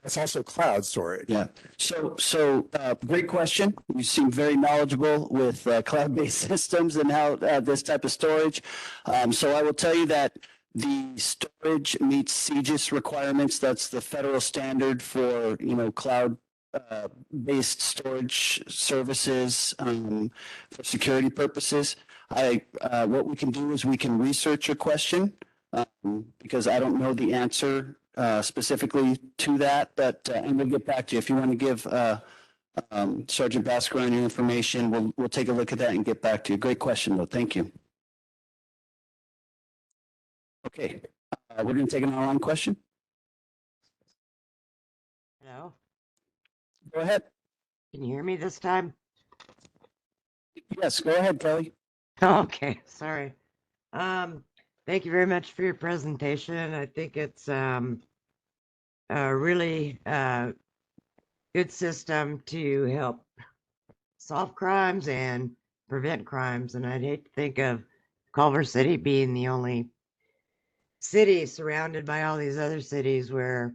K: It's also cloud storage.
A: Yeah. So great question. You seem very knowledgeable with cloud-based systems and how this type of storage. So I will tell you that the storage meets CGIS requirements. That's the federal standard for, cloud based storage services for security purposes. What we can do is we can research your question because I don't know the answer specifically to that, but and we'll get back to you. If you want to give Sergeant Basker any information, we'll take a look at that and get back to you. Great question, though. Thank you. Okay, we're going to take an online question.
L: Hello,
A: Go ahead.
L: can you hear me this time?
A: Yes, go ahead, Kelly.
L: Okay, sorry. Thank you very much for your presentation. I think it's a really good system to help solve crimes and prevent crimes. And I'd hate to think of Culver City being the only city surrounded by all these other cities where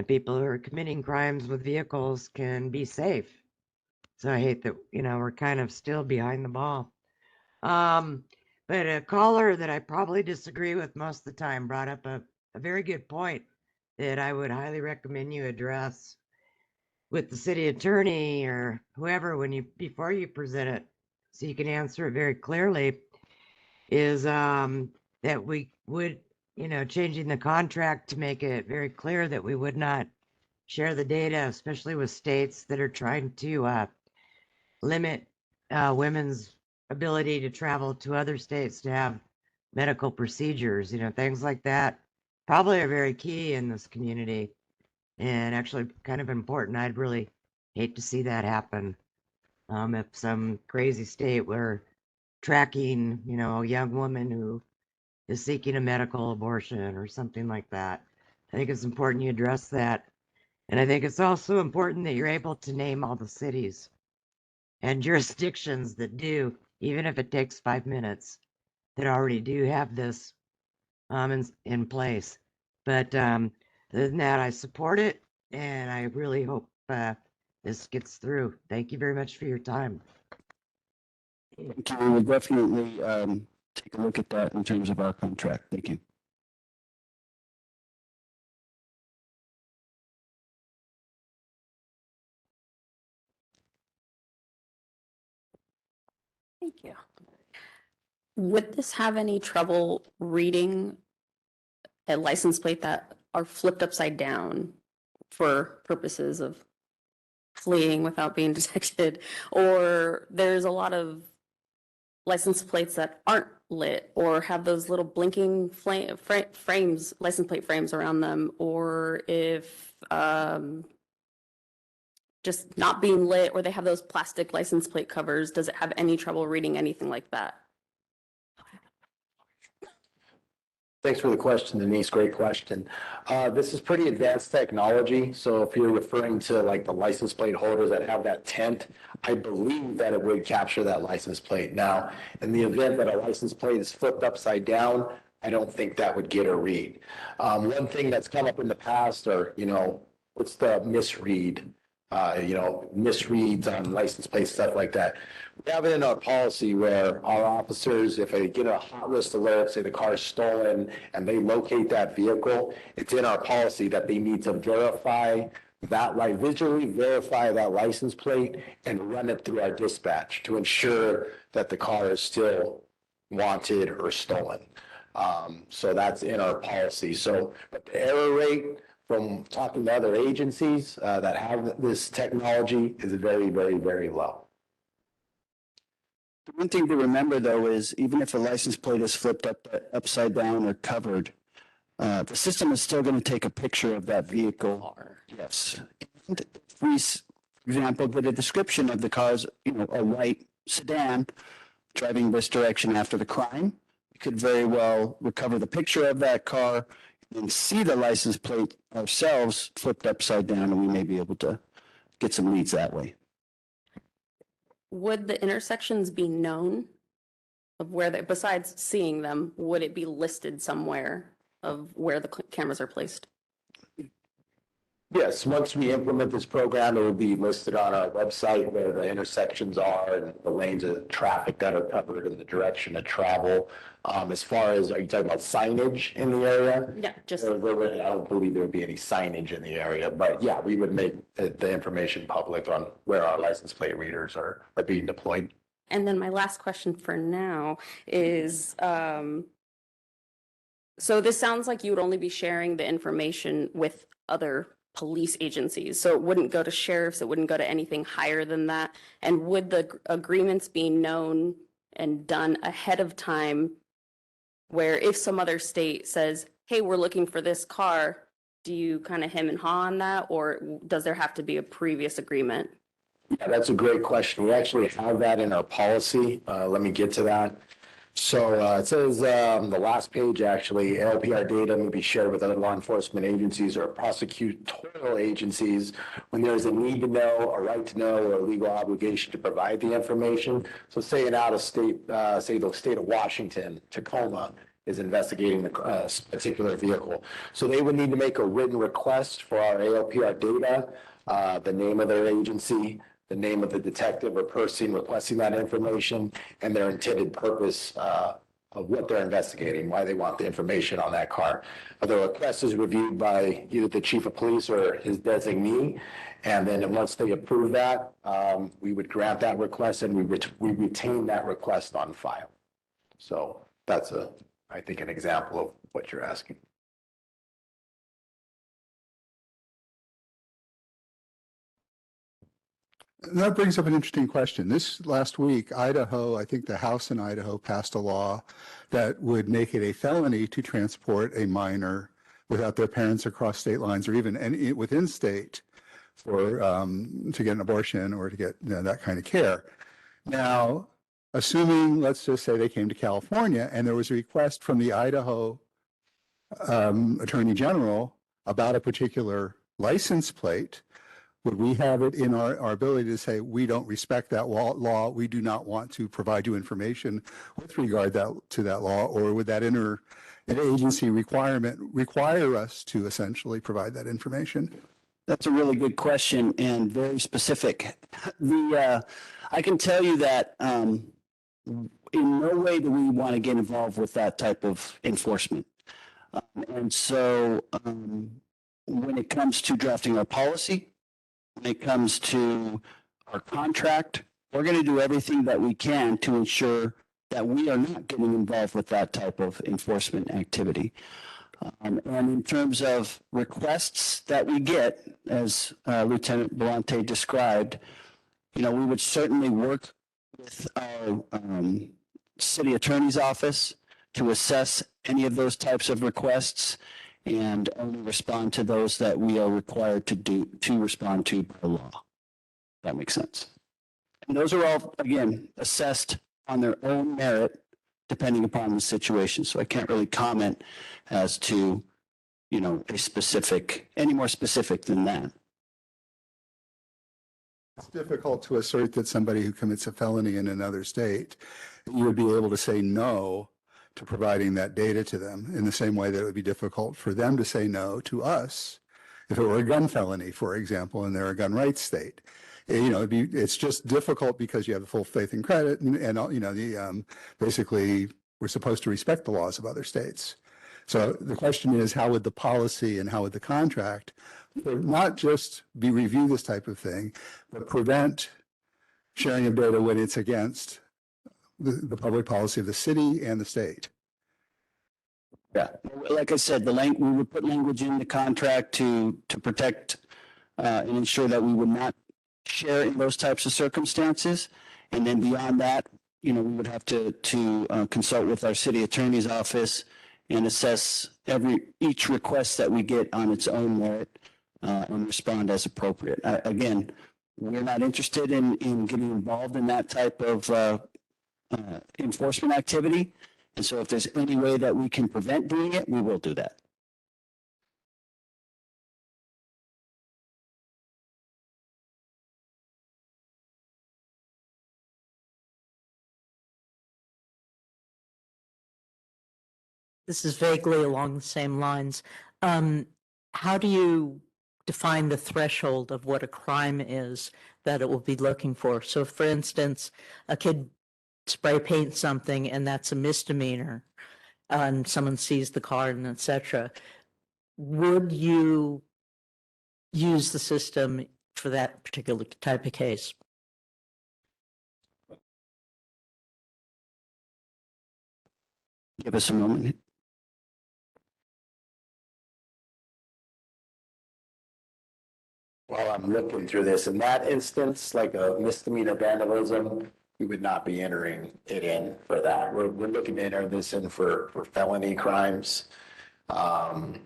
L: people who are committing crimes with vehicles can be safe. So I hate that, we're kind of still behind the ball. But a caller that I probably disagree with most of the time brought up a very good point that I would highly recommend you address with the city attorney or whoever before you present it, so you can answer it very clearly, is that we would, changing the contract to make it very clear that we would not share the data, especially with states that are trying to limit women's ability to travel to other states to have medical procedures, things like that probably are very key in this community and actually kind of important. I'd really hate to see that happen. If some crazy state were tracking, a young woman who is seeking a medical abortion or something like that. I think it's important you address that. And I think it's also important that you're able to name all the cities and jurisdictions that do, even if it takes 5 minutes, that already do have this in place. But other than that, I support it, and I really hope this gets through. Thank you very much for your time.
A: Thank you. We'll definitely take a look at that in terms of our contract. Thank you.
H: Thank you. Would this have any trouble reading a license plate that are flipped upside down for purposes of fleeing without being detected? Or there's a lot of license plates that aren't lit or have those little blinking frames, license plate frames around them, or if just not being lit, or they have those plastic license plate covers, does it have any trouble reading anything like that?
B: Thanks for the question, Denise. Great question. This is pretty advanced technology. So if you're referring to like the license plate holders that have that tent, I believe that it would capture that license plate. Now, in the event that a license plate is flipped upside down, I don't think that would get a read. One thing that's come up in the past are, what's the misread? Misreads on license plates, stuff like that. We have it in our policy where our officers, if they get a hot list alert, say the car is stolen, and they locate that vehicle, it's in our policy that they need to verify that, like visually verify that license plate and run it through our dispatch to ensure that the car is still wanted or stolen. So that's in our policy. So, but the error rate from talking to other agencies that have this technology is very, very, very low.
A: The one thing to remember, though, is even if a license plate is flipped upside down or covered, the system is still going to take a picture of that vehicle. Yes. And if we, for example, get a description of the car's, a white sedan driving this direction after the crime, we could very well recover the picture of that car and see the license plate ourselves flipped upside down, and we may be able to get some leads that way.
H: Would the intersections be known of where they, besides seeing them, would it be listed somewhere of where the cameras are placed?
B: Yes, once we implement this program, it will be listed on our website where the intersections are and the lanes of traffic that are covered and the direction of travel. As far as, are you talking about signage in the area?
H: Yeah, just.
B: I don't believe there would be any signage in the area, but yeah, we would make the information public on where our license plate readers are being deployed.
H: And then my last question for now is, so this sounds like you would only be sharing the information with other police agencies. So it wouldn't go to sheriffs, it wouldn't go to anything higher than that. And would the agreements be known and done ahead of time, where if some other state says, hey, we're looking for this car, do you kind of hem and haw on that, or does there have to be a previous agreement?
B: Yeah, that's a great question. We actually have that in our policy. Let me get to that. So it says the last page, actually, LPR data may be shared with other law enforcement agencies or prosecutorial agencies when there is a need to know, a right to know, or a legal obligation to provide the information. So say an out-of-state, say the state of Washington, Tacoma, is investigating a particular vehicle. So they would need to make a written request for our ALPR data, the name of their agency, the name of the detective or person requesting that information, and their intended purpose of what they're investigating, why they want the information on that car. The request is reviewed by either the chief of police or his designee, and then once they approve that, we would grant that request and we retain that request on file. So that's I think an example of what you're asking.
K: That brings up an interesting question. This last week, Idaho, I think the House in Idaho passed a law that would make it a felony to transport a minor without their parents across state lines or even within state for to get an abortion or to get that kind of care. Now, assuming, let's just say they came to California and there was a request from the Idaho Attorney General about a particular license plate, would we have it in our ability to say, we don't respect that law, we do not want to provide you information with regard to that law, or would that an agency requirement require us to essentially provide that information?
A: That's a really good question and very specific. I can tell you that in no way do we want to get involved with that type of enforcement. And so when it comes to drafting our policy, when it comes to our contract, we're going to do everything that we can to ensure that we are not getting involved with that type of enforcement activity. And in terms of requests that we get, as Lieutenant Belante described, we would certainly work with our city attorney's office to assess any of those types of requests and only respond to those that we are required to respond to by law. That makes sense. And those are all, again, assessed on their own merit, depending upon the situation. So I can't really comment as to, any more specific than that.
K: It's difficult to assert that somebody who commits a felony in another state, you would be able to say no to providing that data to them in the same way that it would be difficult for them to say no to us if it were a gun felony, for example, and they're a gun rights state. It's just difficult because you have full faith and credit, and basically we're supposed to respect the laws of other states. So the question is, how would the policy and how would the contract not just review this type of thing, but prevent sharing of data when it's against the public policy of the city and the state?
A: Yeah, like I said, we would put language in the contract to protect and ensure that we would not share in those types of circumstances. And then beyond that, we would have to consult with our city attorney's office and assess each request that we get on its own merit and respond as appropriate. Again, we're not interested in getting involved in that type of enforcement activity. And so if there's any way that we can prevent doing it, we will do that.
D: This is vaguely along the same lines. How do you define the threshold of what a crime is that it will be looking for? So for instance, a kid spray paints something and that's a misdemeanor and someone sees the card and etc. Would you use the system for that particular type of case?
A: Give us a moment.
B: While I'm looking through this, in that instance, like a misdemeanor vandalism, we would not be entering it in for that. We're looking to enter this in for felony crimes. Our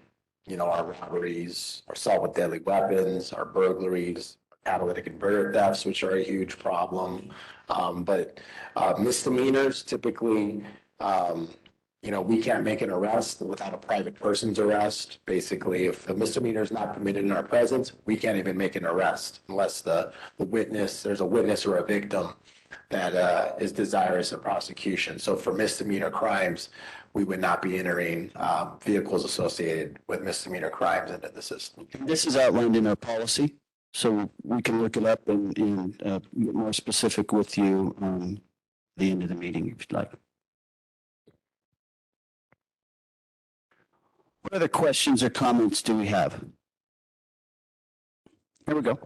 B: robberies, our assault with deadly weapons, our burglaries, catalytic converter thefts, which are a huge problem. But misdemeanors typically, we can't make an arrest without a private person's arrest. Basically, if a misdemeanor is not committed in our presence, we can't even make an arrest unless there's a witness or a victim that is desirous of prosecution. So for misdemeanor crimes, we would not be entering vehicles associated with misdemeanor crimes into the system.
A: This is outlined in our policy, so we can look it up and get more specific with you on the end of the meeting if you'd like. What other questions or comments do we have? Here we go.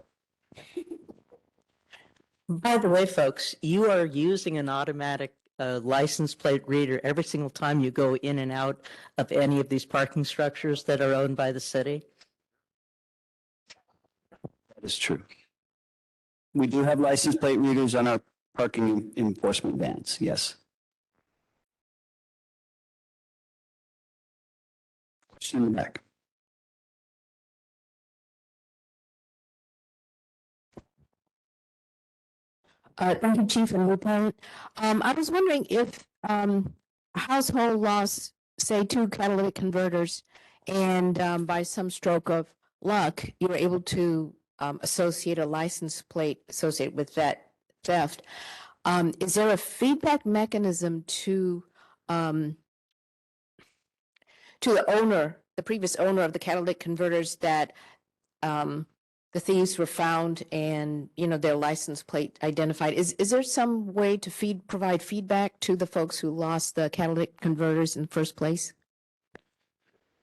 D: By the way, folks, you are using an automatic license plate reader every single time you go in and out of any of these parking structures that are owned by the city?
A: That is true. We do have license plate readers on our parking enforcement vans, yes. Question in the back.
H: Thank you, Chief and Lieutenant. I was wondering if household lost, say, 2 catalytic converters, and by some stroke of luck, you were able to associate a license plate associated with that theft. Is there a feedback mechanism to the owner, the previous owner of the catalytic converters, that the thieves were found and, their license plate identified? Is there some way to provide feedback to the folks who lost the catalytic converters in the first place?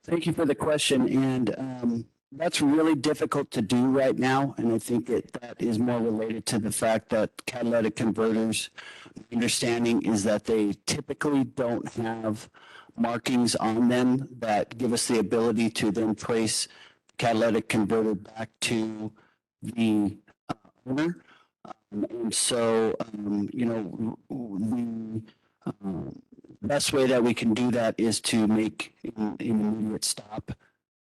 A: Thank you for the question. And That's really difficult to do right now, and I think that is more related to the fact that catalytic converters, my understanding is that they typically don't have markings on them that give us the ability to then trace catalytic converter back to the owner. And so, the best way that we can do that is to make an immediate stop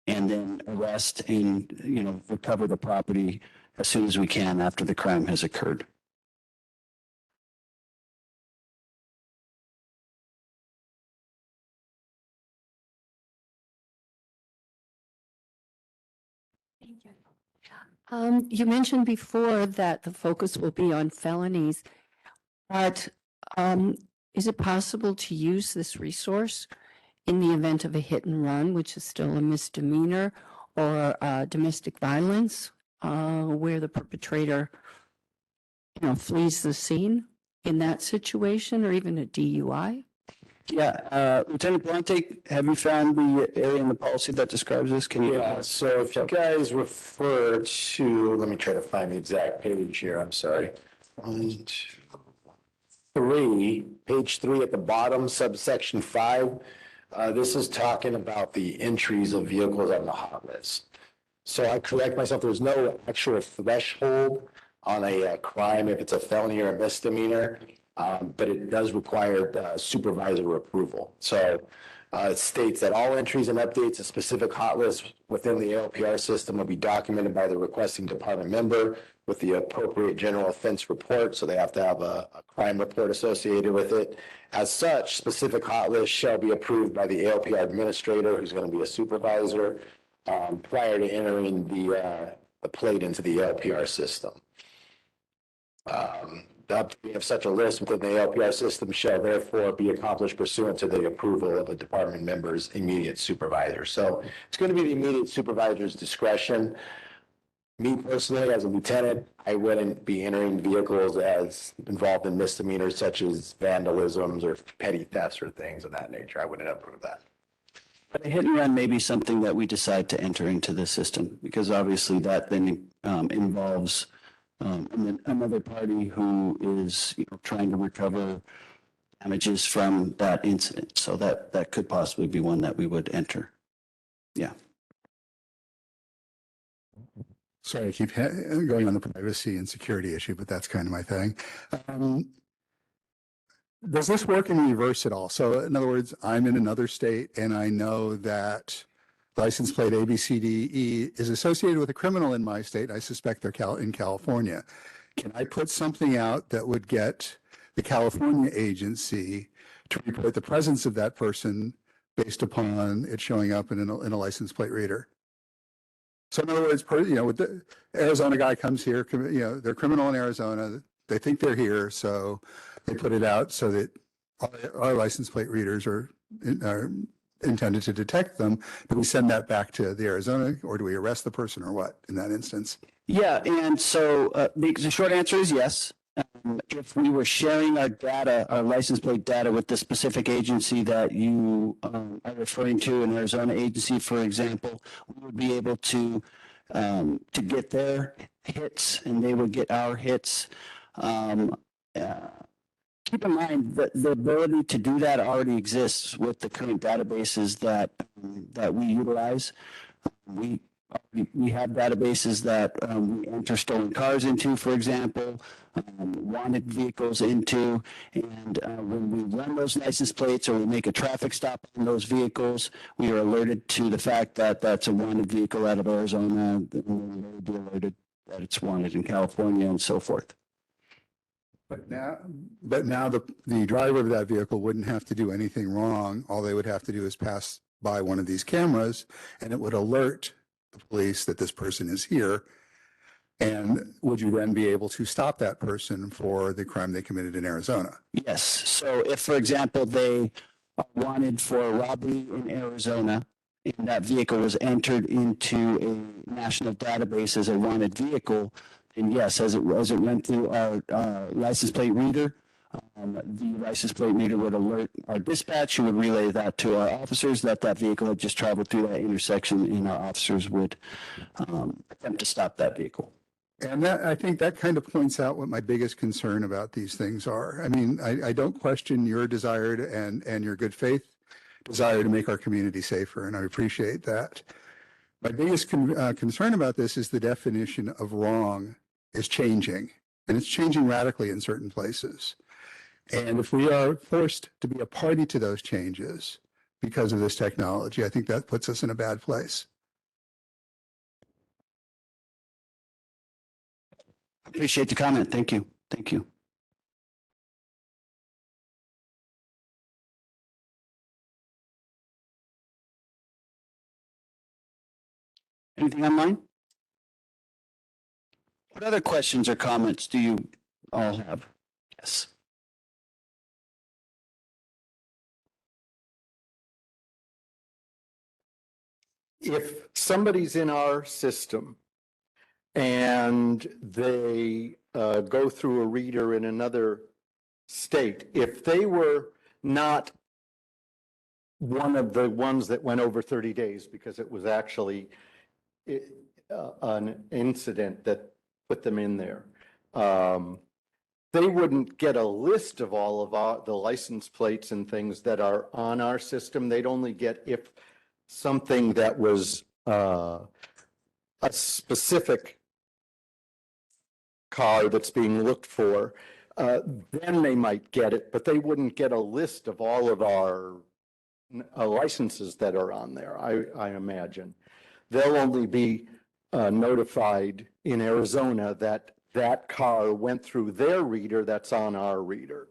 A: and then arrest and, recover the property as soon as we can after the crime has occurred.
H: You mentioned before that the focus will be on felonies, but is it possible to use this resource in the event of a hit and run, which is still a misdemeanor, or domestic violence, where the perpetrator, flees the scene in that situation, or even a DUI?
A: Yeah, Lieutenant Belante, have you found the area in the policy that describes this? Can you?
B: Yeah, so if you guys refer to, let me try to find the exact page here, I'm sorry. 1, 2, 3, page 3 at the bottom, subsection 5. This is talking about the entries of vehicles on the hot list. So I correct myself, there's no actual threshold on a crime if it's a felony or a misdemeanor, but it does require supervisor approval. So it states that all entries and updates of specific hot lists within the ALPR system will be documented by the requesting department member with the appropriate general offense report. So they have to have a crime report associated with it. As such, specific hot lists shall be approved by the ALPR administrator, who's going to be a supervisor, prior to entering the plate into the ALPR system. The updating of such a list within the ALPR system shall therefore be accomplished pursuant to the approval of a department member's immediate supervisor. So it's going to be the immediate supervisor's discretion. Me personally, as a lieutenant, I wouldn't be entering vehicles as involved in misdemeanors such as vandalisms or petty thefts or things of that nature. I wouldn't approve that.
A: But a hit and run may be something that we decide to enter into the system, because obviously that then involves another party who is trying to recover damages from that incident. So that could possibly be one that we would enter. Yeah.
K: Sorry, I keep going on the privacy and security issue, but that's kind of my thing. Does this work in reverse at all? So in other words, I'm in another state and I know that license plate ABCDE is associated with a criminal in my state. I suspect they're in California. Can I put something out that would get the California agency to report the presence of that person based upon it showing up in a license plate reader? So in other words, with the Arizona guy comes here, they're criminal in Arizona. They think they're here, so they put it out so that our license plate readers are intended to detect them. Do we send that back to the Arizona, or do we arrest the person, or what in that instance?
A: Yeah, and so the short answer is yes. If we were sharing our data, our license plate data, with the specific agency that you are referring to, an Arizona agency, for example, we would be able to get their hits and they would get our hits. Keep in mind that the ability to do that already exists with the current databases that we utilize. We have databases that we enter stolen cars into, for example, wanted vehicles into, and when we run those license plates or we make a traffic stop on those vehicles, we are alerted to the fact that that's a wanted vehicle out of Arizona, and we'll be alerted that it's wanted in California and so forth.
K: But now the driver of that vehicle wouldn't have to do anything wrong. All they would have to do is pass by one of these cameras and it would alert the police that this person is here. And would you then be able to stop that person for the crime they committed in Arizona?
A: Yes. So if, for example, they are wanted for a robbery in Arizona and that vehicle was entered into a national database as a wanted vehicle, and yes, as it went through our license plate reader, The license plate reader would alert our dispatch, who would relay that to our officers that that vehicle had just traveled through that intersection, and our officers would attempt to stop that vehicle.
K: And that, I think that kind of points out what my biggest concern about these things are. I mean, I don't question your desire to, and your good faith desire to make our community safer, and I appreciate that. My biggest concern about this is the definition of wrong is changing, and it's changing radically in certain places. And if we are forced to be a party to those changes because of this technology, I think that puts us in a bad place.
A: Appreciate the comment. Thank you. Thank you. Anything online? What other questions or comments do you all have? Yes.
C: If somebody's in our system and they go through a reader in another state, if they were not one of the ones that went over 30 days because it was actually an incident that put them in there, they wouldn't get a list of all of the license plates and things that are on our system. They'd only get if something that was a specific car that's being looked for, then they might get it, but they wouldn't get a list of all of our licenses that are on there, I imagine. They'll only be notified in Arizona that that car went through their reader that's on our reader.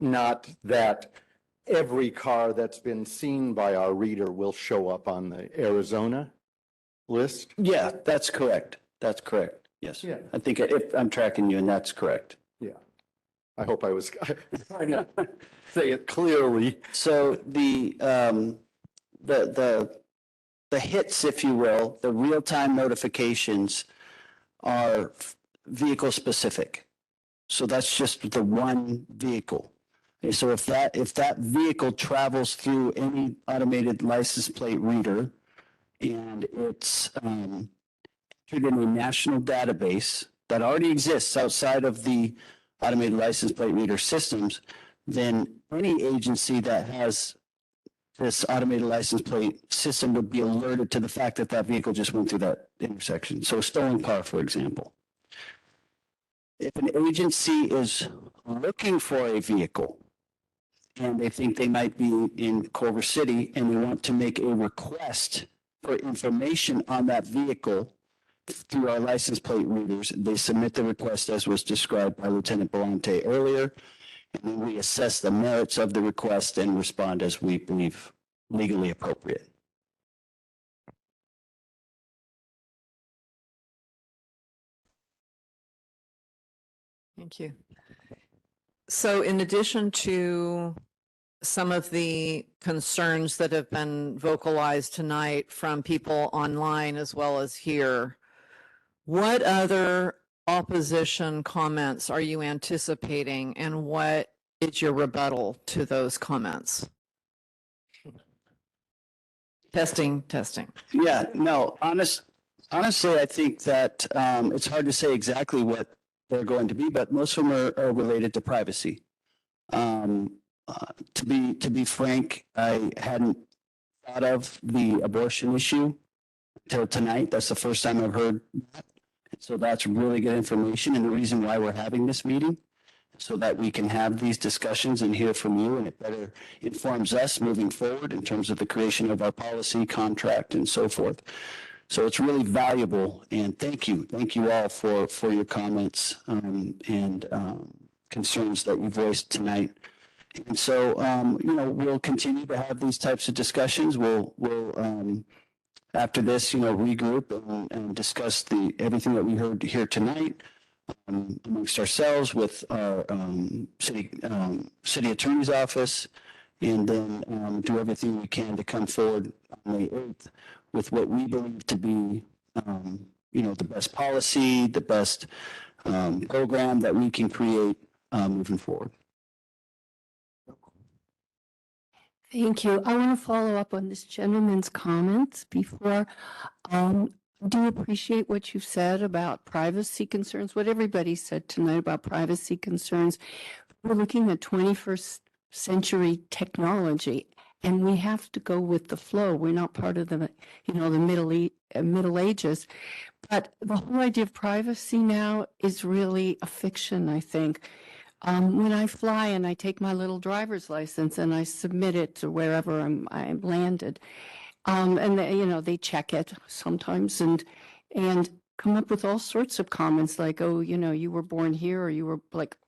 C: Not that every car that's been seen by our reader will show up on the Arizona list.
A: Yeah, that's correct. That's correct. Yes.
C: Yeah.
A: I think if I'm tracking you, and that's correct.
C: Yeah. I hope I was trying to say it clearly.
A: So the hits, if you will, the real-time notifications are vehicle specific. So that's just the one vehicle. Okay, so if that vehicle travels through any automated license plate reader and it's entered in a national database that already exists outside of the automated license plate reader systems, then any agency that has this automated license plate system would be alerted to the fact that that vehicle just went through that intersection. So a stolen car, for example. If an agency is looking for a vehicle and they think they might be in Culver City and they want to make a request for information on that vehicle through our license plate readers, they submit the request as was described by Lieutenant Belante earlier. And then we assess the merits of the request and respond as we believe legally appropriate.
J: Thank you. So in addition to some of the concerns that have been vocalized tonight from people online as well as here, what other opposition comments are you anticipating, and what is your rebuttal to those comments? Testing.
A: Yeah, no, honestly, I think that it's hard to say exactly what they're going to be, but most of them are related to privacy. To be frank, I hadn't thought of the abortion issue until tonight. That's the first time I've heard that. So that's really good information, and the reason why we're having this meeting, so that we can have these discussions and hear from you, and it better informs us moving forward in terms of the creation of our policy, contract, and so forth. So it's really valuable, and thank you all for your comments and concerns that you voiced tonight. And so, we'll continue to have these types of discussions. We'll after this, regroup and discuss everything that we heard here tonight amongst ourselves with our city attorney's office, and then do everything we can to come forward on May 8th with what we believe to be, the best policy, the best program that we can create moving forward.
H: Thank you. I want to follow up on this gentleman's comments before. Do appreciate what you've said about privacy concerns, what everybody said tonight about privacy concerns. We're looking at 21st century technology, and we have to go with the flow. We're not part of the, the Middle Ages. But the whole idea of privacy now is really a fiction, I think. When I fly and I take my little driver's license and I submit it to wherever I'm landed, and they check it sometimes and come up with all sorts of comments like, oh, you were born here, or you were like,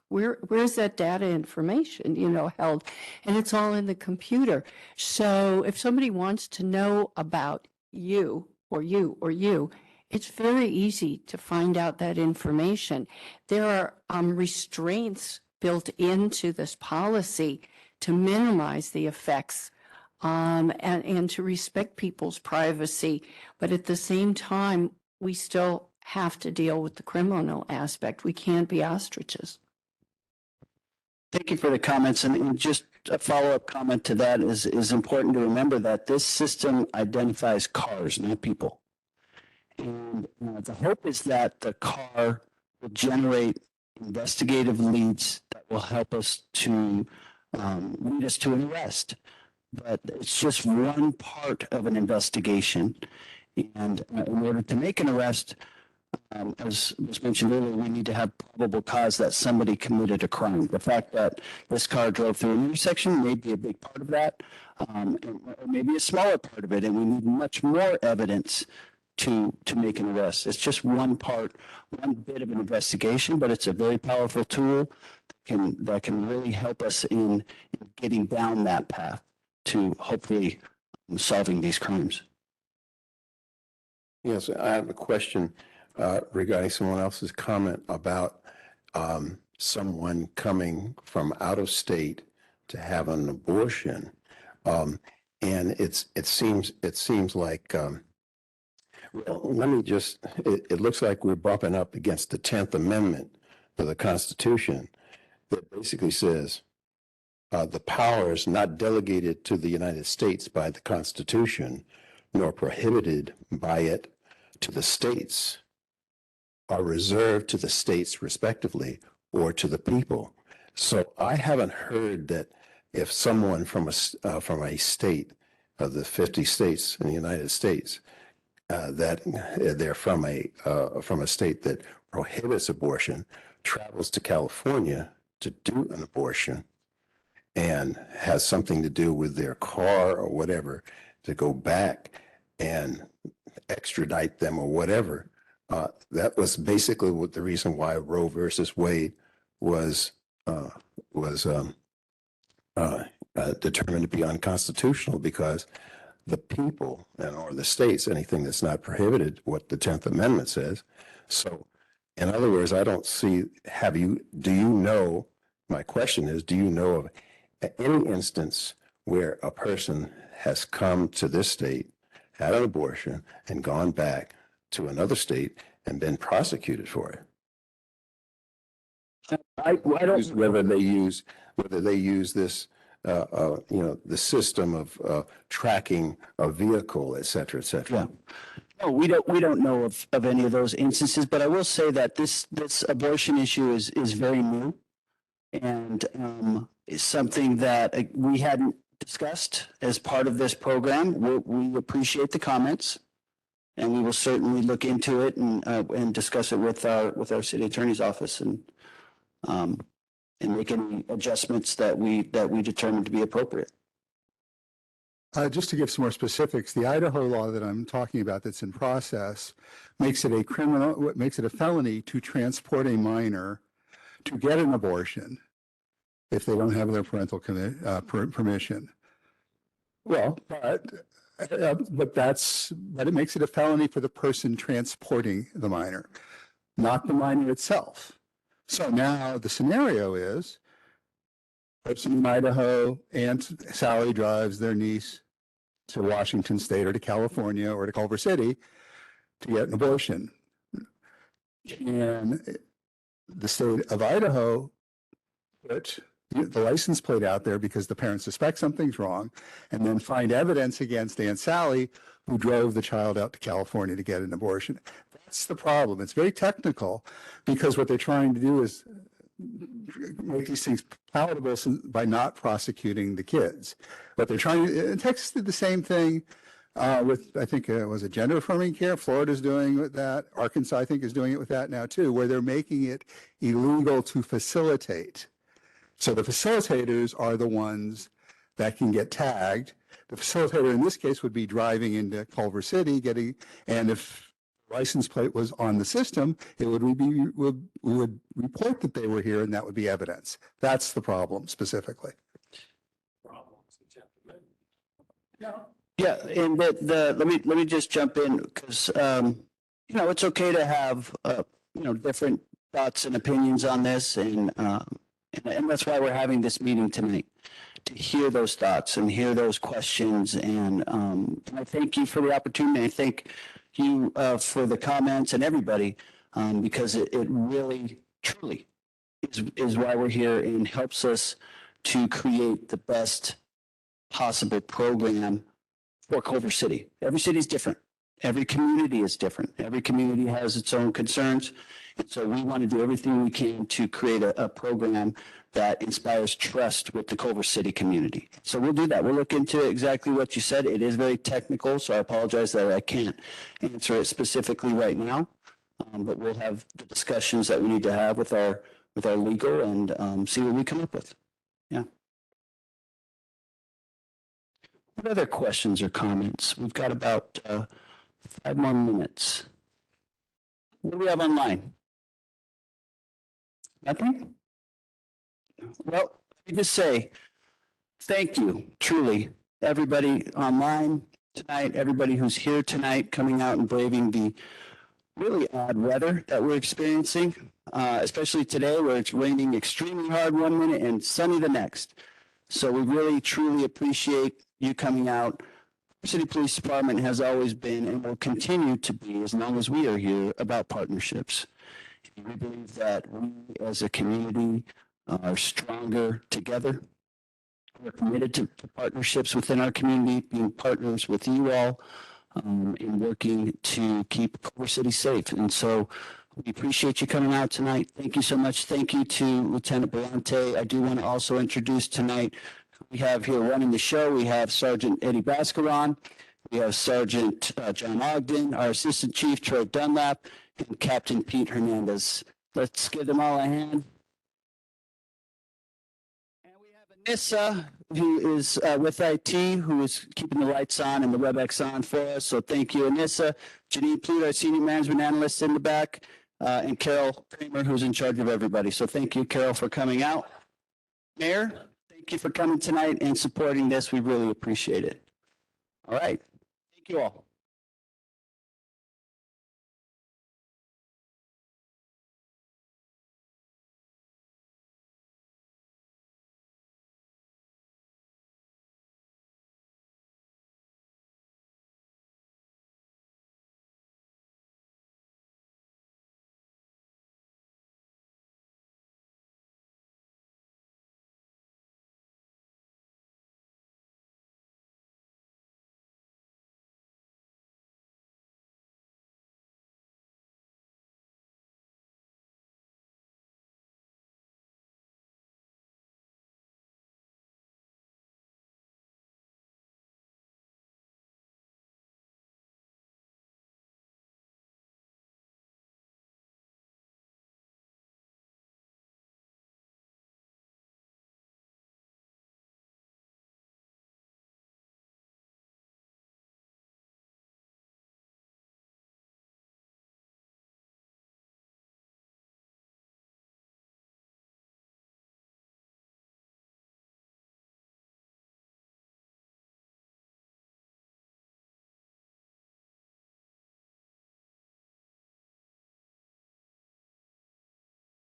H: where's that data information, held? And it's all in the computer. So if somebody wants to know about you, it's very easy to find out that information. There are restraints built into this policy to minimize the effects and to respect people's privacy. But at the same time, we still have to deal with the criminal aspect. We can't be ostriches.
A: Thank you for the comments. And just a follow-up comment to that is important to remember that this system identifies cars, not people. And the hope is that the car will generate investigative leads that will help us to lead us to an arrest. But it's just one part of an investigation. And in order to make an arrest, as was mentioned earlier, we need to have probable cause that somebody committed a crime. The fact that this car drove through an intersection may be a big part of that, or maybe a smaller part of it, and we need much more evidence to make an arrest. It's just one bit of an investigation, but it's a very powerful tool that can really help us in getting down that path to hopefully solving these crimes.
G: Yes, I have a question regarding someone else's comment about someone coming from out of state to have an abortion, and it seems like well, let me just. It looks like we're bumping up against the 10th Amendment of the Constitution that basically says the powers not delegated to the United States by the Constitution nor prohibited by it to the states are reserved to the states respectively or to the people. So I haven't heard that if someone from a state of the 50 states in the United States that they're from a state that prohibits abortion travels to California to do an abortion and has something to do with their car or whatever to go back and extradite them or whatever. That was basically what the reason why Roe versus Wade was determined to be unconstitutional, because the people or the states, anything that's not prohibited, what the 10th Amendment says. So in other words, I don't see, do you know, my question is, do you know of any instance where a person has come to this state, had an abortion, and gone back to another state and been prosecuted for it? I don't whether they use this the system of tracking a vehicle, et cetera, et cetera.
A: Yeah. No, we don't know of any of those instances, but I will say that this abortion issue is very new and is something that we hadn't discussed as part of this program. We appreciate the comments, and we will certainly look into it and discuss it with our city attorney's office and make any adjustments that we determine to be appropriate.
K: Just to give some more specifics, the Idaho law that I'm talking about that's in process makes it a felony to transport a minor to get an abortion if they don't have their parental permission. Well, but it makes it a felony for the person transporting the minor, not the minor itself. So now the scenario is, person in Idaho, Aunt Sally drives their niece to Washington State or to California or to Culver City to get an abortion. And the state of Idaho put the license plate out there because the parents suspect something's wrong and then find evidence against Aunt Sally, who drove the child out to California to get an abortion. That's the problem. It's very technical because what they're trying to do is make these things palatable by not prosecuting the kids. But they're trying to, Texas did the same thing with, I think, was it gender affirming care? Florida's doing with that. Arkansas, I think, is doing it with that now too, where they're making it illegal to facilitate. So the facilitators are the ones that can get tagged. The facilitator in this case would be driving into Culver City, and if license plate was on the system, it would report that they were here, and that would be evidence. That's the problem specifically.
A: Yeah, and let me just jump in because it's okay to have different thoughts and opinions on this, and that's why we're having this meeting tonight, to hear those thoughts and hear those questions. And I thank you for the opportunity. I thank you for the comments and everybody, because it really, truly is why we're here and helps us to create the best possible program for Culver City. Every city is different. Every community is different. Every community has its own concerns. And so we want to do everything we can to create a program that inspires trust with the Culver City community. So we'll do that. We'll look into exactly what you said. It is very technical, so I apologize that I can't answer it specifically right now. But we'll have the discussions that we need to have with our legal and see what we come up with. Yeah. What other questions or comments? We've got about 5 more minutes. What do we have online? Nothing? Well, let me just say thank you, truly, everybody online tonight, everybody who's here tonight, coming out and braving the really odd weather that we're experiencing, especially today where it's raining extremely hard one minute and sunny the next. So we really, truly appreciate you coming out. The City Police Department has always been and will continue to be, as long as we are here, about partnerships. We believe that we as a community are stronger together. We're committed to partnerships within our community, being partners with you all, in working to keep Culver City safe. And so we appreciate you coming out tonight. Thank you so much. Thank you to Lieutenant Belante. I do want to also introduce tonight, we have here running the show, we have Sergeant Eddie Bascaron, we have Sergeant John Ogden, our Assistant Chief Troy Dunlap, and Captain Pete Hernandez. Let's give them all a hand. And we have Anissa, who is with IT, who is keeping the lights on and the WebEx on for us. So thank you, Anissa. Janine Pluto, our Senior Management Analyst in the back, and Carol Kramer, who's in charge of everybody. So thank you, Carol, for coming out. Mayor, thank you for coming tonight and supporting this. We really appreciate it. All right. Thank you all.